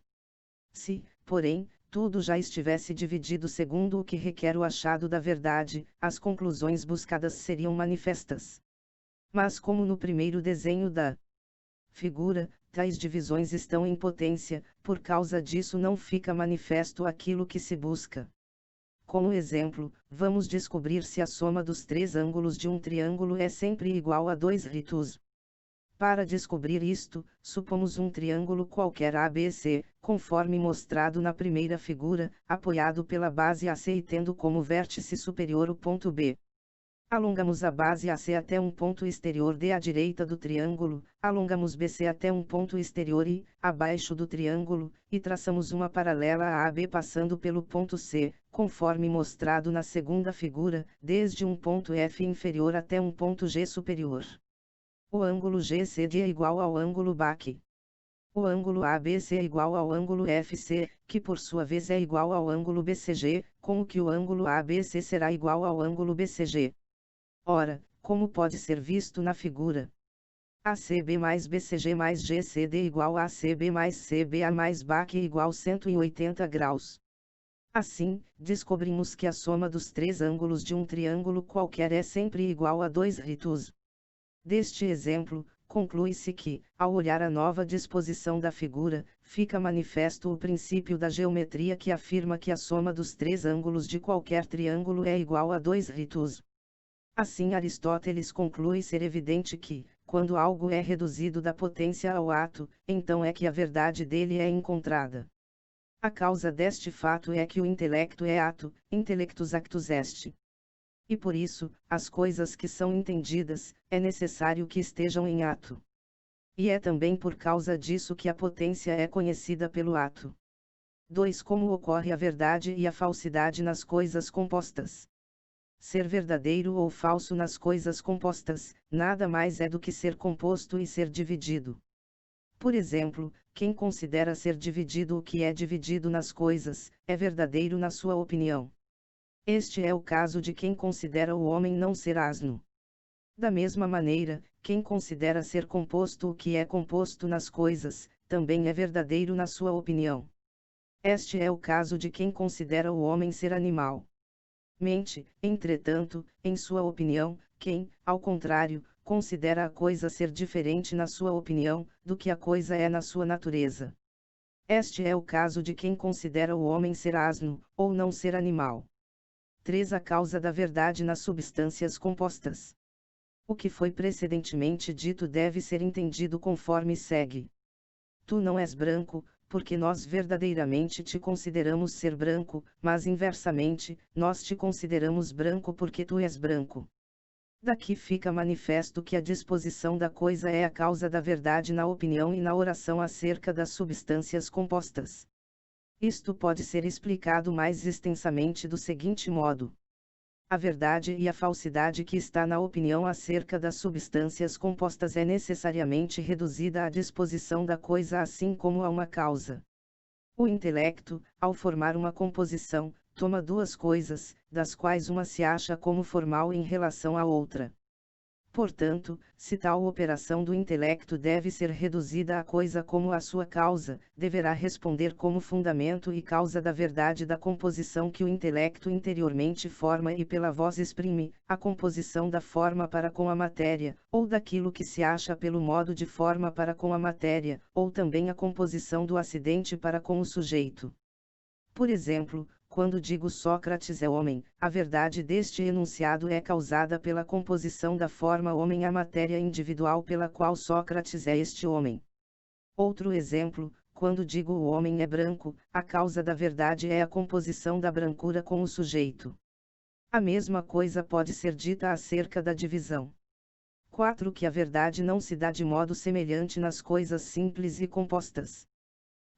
Se, porém, tudo já estivesse dividido segundo o que requer o achado da verdade, as conclusões buscadas seriam manifestas. Mas como no primeiro desenho da figura, tais divisões estão em potência, por causa disso não fica manifesto aquilo que se busca. Como exemplo, vamos descobrir se a soma dos três ângulos de um triângulo é sempre igual a 2 retos. Para descobrir isto, supomos um triângulo qualquer ABC, conforme mostrado na primeira figura, apoiado pela base AC e tendo como vértice superior o ponto B. Alongamos a base AC até um ponto exterior D à direita do triângulo, alongamos BC até um ponto exterior I, abaixo do triângulo, e traçamos uma paralela a AB passando pelo ponto C, conforme mostrado na segunda figura, desde um ponto F inferior até um ponto G superior. O ângulo GCD é igual ao ângulo BAC. O ângulo ABC é igual ao ângulo FC, que por sua vez é igual ao ângulo BCG, com o que o ângulo ABC será igual ao ângulo BCG. Ora, como pode ser visto na figura, ACB mais BCG mais GCD igual a ACB mais CBA mais BAC igual 180 graus. Assim, descobrimos que a soma dos três ângulos de um triângulo qualquer é sempre igual a 2 retos. Deste exemplo, conclui-se que, ao olhar a nova disposição da figura, fica manifesto o princípio da geometria que afirma que a soma dos três ângulos de qualquer triângulo é igual a 2 retos. Assim Aristóteles conclui ser evidente que, quando algo é reduzido da potência ao ato, então é que a verdade dele é encontrada. A causa deste fato é que o intelecto é ato, intellectus actus est. E por isso, as coisas que são entendidas, é necessário que estejam em ato. E é também por causa disso que a potência é conhecida pelo ato. 2. Como ocorre a verdade e a falsidade nas coisas compostas. Ser verdadeiro ou falso nas coisas compostas, nada mais é do que ser composto e ser dividido. Por exemplo, quem considera ser dividido o que é dividido nas coisas, é verdadeiro na sua opinião. Este é o caso de quem considera o homem não ser asno. Da mesma maneira, quem considera ser composto o que é composto nas coisas, também é verdadeiro na sua opinião. Este é o caso de quem considera o homem ser animal. Mente, entretanto, em sua opinião, quem, ao contrário, considera a coisa ser diferente na sua opinião, do que a coisa é na sua natureza. Este é o caso de quem considera o homem ser asno, ou não ser animal. 3. A causa da verdade nas substâncias compostas. O que foi precedentemente dito deve ser entendido conforme segue. Tu não és branco, porque nós verdadeiramente te consideramos ser branco, mas inversamente, nós te consideramos branco porque tu és branco. Daqui fica manifesto que a disposição da coisa é a causa da verdade na opinião e na oração acerca das substâncias compostas. Isto pode ser explicado mais extensamente do seguinte modo: a verdade e a falsidade que está na opinião acerca das substâncias compostas é necessariamente reduzida à disposição da coisa assim como a uma causa. O intelecto, ao formar uma composição, toma duas coisas, das quais uma se acha como formal em relação à outra. Portanto, se tal operação do intelecto deve ser reduzida à coisa como a sua causa, deverá responder como fundamento e causa da verdade da composição que o intelecto interiormente forma e pela voz exprime, a composição da forma para com a matéria, ou daquilo que se acha pelo modo de forma para com a matéria, ou também a composição do acidente para com o sujeito. Por exemplo, quando digo Sócrates é homem, a verdade deste enunciado é causada pela composição da forma homem à matéria individual pela qual Sócrates é este homem. Outro exemplo, quando digo o homem é branco, a causa da verdade é a composição da brancura com o sujeito. A mesma coisa pode ser dita acerca da divisão. 4. Que a verdade não se dá de modo semelhante nas coisas simples e compostas.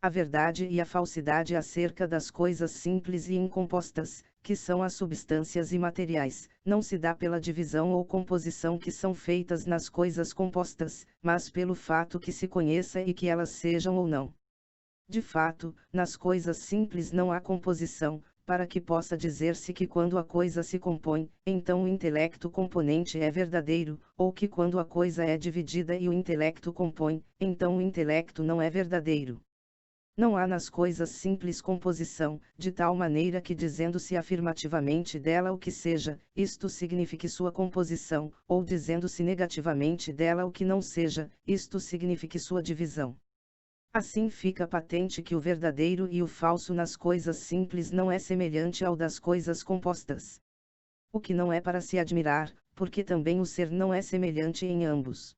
A verdade e a falsidade acerca das coisas simples e incompostas, que são as substâncias imateriais, não se dá pela divisão ou composição que são feitas nas coisas compostas, mas pelo fato que se conheça e que elas sejam ou não. De fato, nas coisas simples não há composição, para que possa dizer-se que quando a coisa se compõe, então o intelecto componente é verdadeiro, ou que quando a coisa é dividida e o intelecto compõe, então o intelecto não é verdadeiro. Não há nas coisas simples composição, de tal maneira que dizendo-se afirmativamente dela o que seja, isto signifique sua composição, ou dizendo-se negativamente dela o que não seja, isto signifique sua divisão. Assim fica patente que o verdadeiro e o falso nas coisas simples não é semelhante ao das coisas compostas. O que não é para se admirar, porque também o ser não é semelhante em ambos.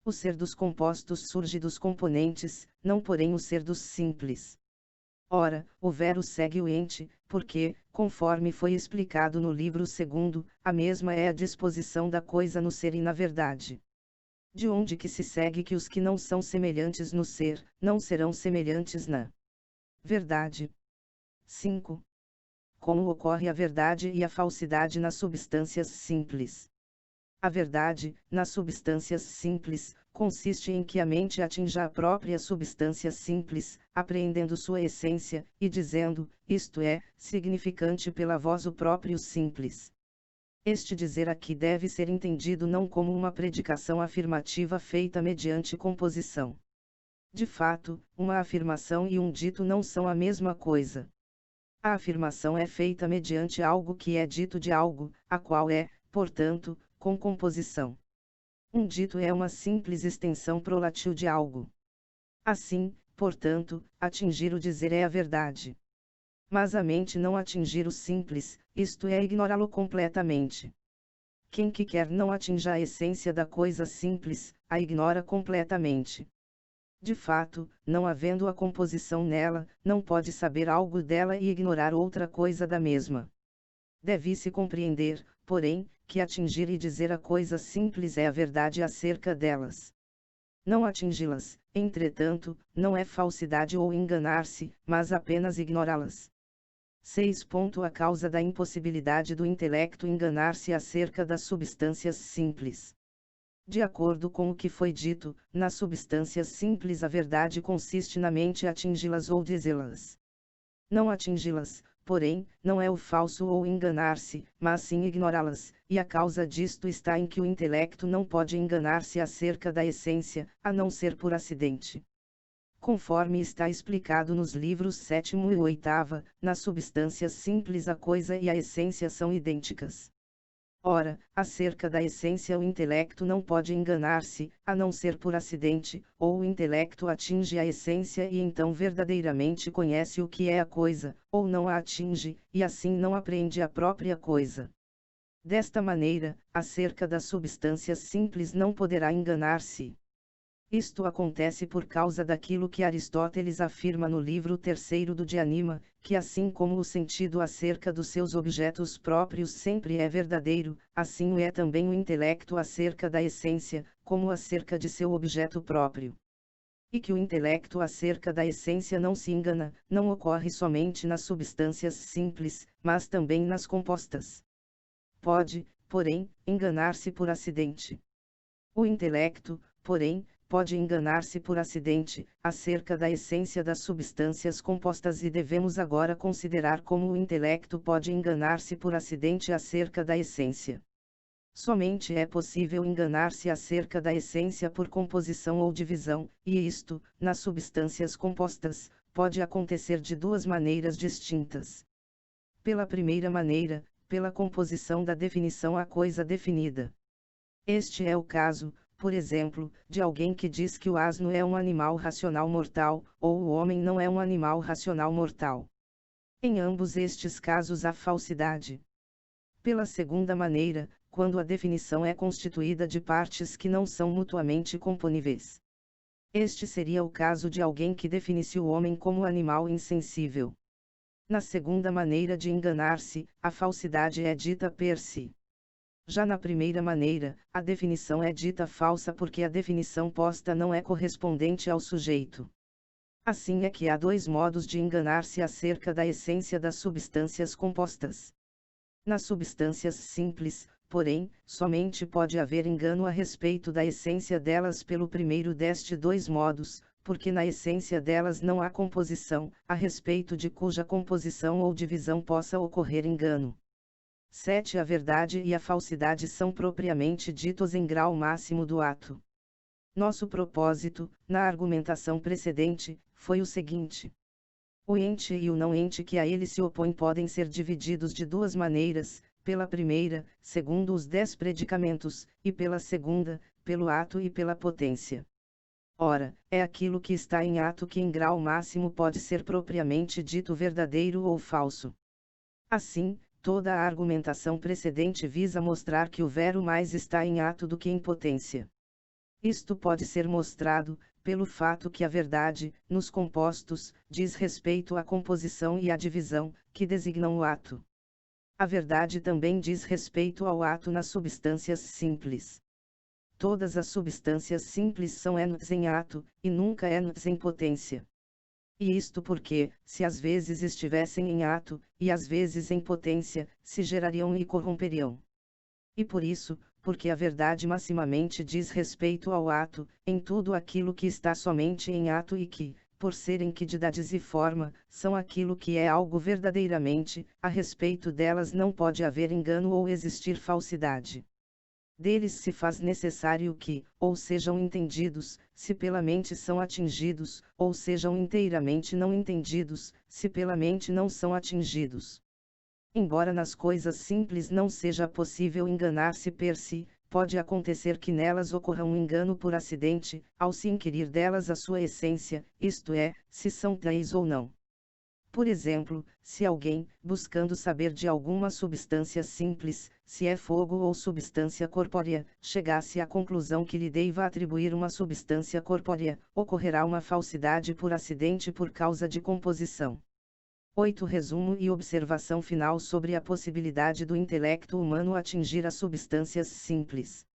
O ser dos compostos surge dos componentes, não porém o ser dos simples. Ora, o vero segue o ente, porque, conforme foi explicado no livro 2º, a mesma é a disposição da coisa no ser e na verdade. De onde que se segue que os que não são semelhantes no ser, não serão semelhantes na verdade. 5. Como ocorre a verdade e a falsidade nas substâncias simples? A verdade, nas substâncias simples, consiste em que a mente atinja a própria substância simples, apreendendo sua essência, e dizendo, isto é, significante pela voz o próprio simples. Este dizer aqui deve ser entendido não como uma predicação afirmativa feita mediante composição. De fato, uma afirmação e um dito não são a mesma coisa. A afirmação é feita mediante algo que é dito de algo, a qual é, portanto, com composição. Um dito é uma simples extensão prolatil de algo. Assim, portanto, atingir o dizer é a verdade. Mas a mente não atingir o simples, isto é ignorá-lo completamente. Quem que quer não atinja a essência da coisa simples, a ignora completamente. De fato, não havendo a composição nela, não pode saber algo dela e ignorar outra coisa da mesma. Deve-se compreender, porém, que atingir e dizer a coisa simples é a verdade acerca delas. Não atingi-las, entretanto, não é falsidade ou enganar-se, mas apenas ignorá-las. 6. A causa da impossibilidade do intelecto enganar-se acerca das substâncias simples. De acordo com o que foi dito, nas substâncias simples a verdade consiste na mente atingi-las ou dizê-las. Não atingi-las, porém, não é o falso ou enganar-se, mas sim ignorá-las, e a causa disto está em que o intelecto não pode enganar-se acerca da essência, a não ser por acidente. Conforme está explicado nos livros 7º e 8º, nas substâncias simples a coisa e a essência são idênticas. Ora, acerca da essência o intelecto não pode enganar-se, a não ser por acidente, ou o intelecto atinge a essência e então verdadeiramente conhece o que é a coisa, ou não a atinge, e assim não apreende a própria coisa. Desta maneira, acerca das substâncias simples não poderá enganar-se. Isto acontece por causa daquilo que Aristóteles afirma no livro 3º do De Anima, que assim como o sentido acerca dos seus objetos próprios sempre é verdadeiro, assim o é também o intelecto acerca da essência, como acerca de seu objeto próprio. E que o intelecto acerca da essência não se engana, não ocorre somente nas substâncias simples, mas também nas compostas. Pode, porém, enganar-se por acidente. O intelecto, porém, pode enganar-se por acidente, acerca da essência das substâncias compostas e devemos agora considerar como o intelecto pode enganar-se por acidente acerca da essência. Somente é possível enganar-se acerca da essência por composição ou divisão, e isto, nas substâncias compostas, pode acontecer de duas maneiras distintas. Pela primeira maneira, pela composição da definição à coisa definida. Este é o caso, por exemplo, de alguém que diz que o asno é um animal racional mortal, ou o homem não é um animal racional mortal. Em ambos estes casos há falsidade. Pela segunda maneira, quando a definição é constituída de partes que não são mutuamente componíveis. Este seria o caso de alguém que definisse o homem como animal insensível. Na segunda maneira de enganar-se, a falsidade é dita per si. Já na primeira maneira, a definição é dita falsa porque a definição posta não é correspondente ao sujeito. Assim é que há dois modos de enganar-se acerca da essência das substâncias compostas. Nas substâncias simples, porém, somente pode haver engano a respeito da essência delas pelo primeiro destes dois modos, porque na essência delas não há composição, a respeito de cuja composição ou divisão possa ocorrer engano. 7. A verdade e a falsidade são propriamente ditos em grau máximo do ato. Nosso propósito, na argumentação precedente, foi o seguinte: o ente e o não ente que a ele se opõem podem ser divididos de duas maneiras, pela primeira, segundo os 10 predicamentos, e pela segunda, pelo ato e pela potência. Ora, é aquilo que está em ato que em grau máximo pode ser propriamente dito verdadeiro ou falso. Assim, toda a argumentação precedente visa mostrar que o vero mais está em ato do que em potência. Isto pode ser mostrado, pelo fato que a verdade, nos compostos, diz respeito à composição e à divisão, que designam o ato. A verdade também diz respeito ao ato nas substâncias simples. Todas as substâncias simples são entes em ato, e nunca entes em potência. E isto porque, se às vezes estivessem em ato, e às vezes em potência, se gerariam e corromperiam. E por isso, porque a verdade maximamente diz respeito ao ato, em tudo aquilo que está somente em ato e que, por serem quantidades e forma, são aquilo que é algo verdadeiramente, a respeito delas não pode haver engano ou existir falsidade. Deles se faz necessário que, ou sejam entendidos, se pela mente são atingidos, ou sejam inteiramente não entendidos, se pela mente não são atingidos. Embora nas coisas simples não seja possível enganar-se per si, pode acontecer que nelas ocorra um engano por acidente, ao se inquirir delas a sua essência, isto é, se são tais ou não. Por exemplo, se alguém, buscando saber de alguma substância simples, se é fogo ou substância corpórea, chegasse à conclusão que lhe deva atribuir uma substância corpórea, ocorrerá uma falsidade por acidente por causa de composição. 8. Resumo e observação final sobre a possibilidade do intelecto humano atingir as substâncias simples.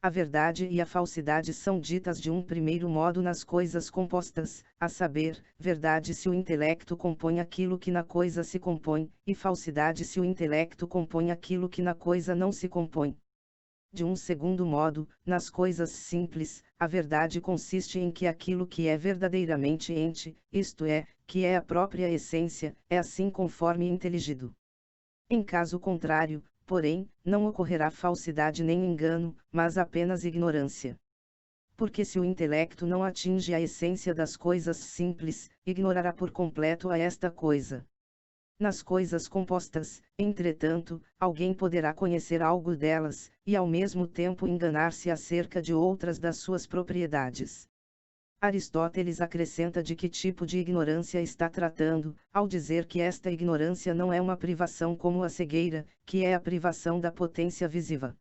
A verdade e a falsidade são ditas de um primeiro modo nas coisas compostas, a saber, verdade se o intelecto compõe aquilo que na coisa se compõe, e falsidade se o intelecto compõe aquilo que na coisa não se compõe. De um segundo modo, nas coisas simples, a verdade consiste em que aquilo que é verdadeiramente ente, isto é, que é a própria essência, é assim conforme inteligido. Em caso contrário, porém, não ocorrerá falsidade nem engano, mas apenas ignorância. Porque se o intelecto não atinge a essência das coisas simples, ignorará por completo a esta coisa. Nas coisas compostas, entretanto, alguém poderá conhecer algo delas, e ao mesmo tempo enganar-se acerca de outras das suas propriedades. Aristóteles acrescenta de que tipo de ignorância está tratando, ao dizer que esta ignorância não é uma privação como a cegueira, que é a privação da potência visiva.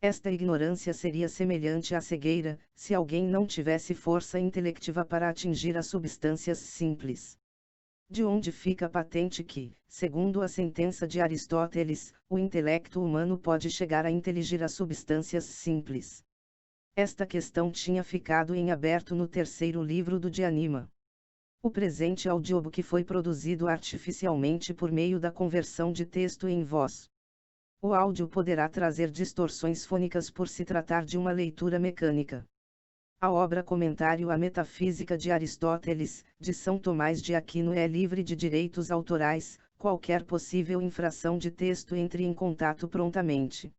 Esta ignorância seria semelhante à cegueira, se alguém não tivesse força intelectiva para atingir as substâncias simples. De onde fica patente que, segundo a sentença de Aristóteles, o intelecto humano pode chegar a inteligir as substâncias simples. Esta questão tinha ficado em aberto no terceiro livro do De Anima. O presente audiobook foi produzido artificialmente por meio da conversão de texto em voz. O áudio poderá trazer distorções fônicas por se tratar de uma leitura mecânica. A obra Comentário à Metafísica de Aristóteles, de São Tomás de Aquino é livre de direitos autorais, qualquer possível infração de texto entre em contato prontamente.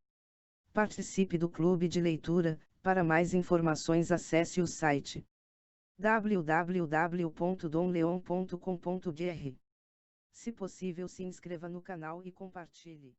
Participe do clube de leitura, para mais informações acesse o site www.domleon.com.br. Se possível se inscreva no canal e compartilhe.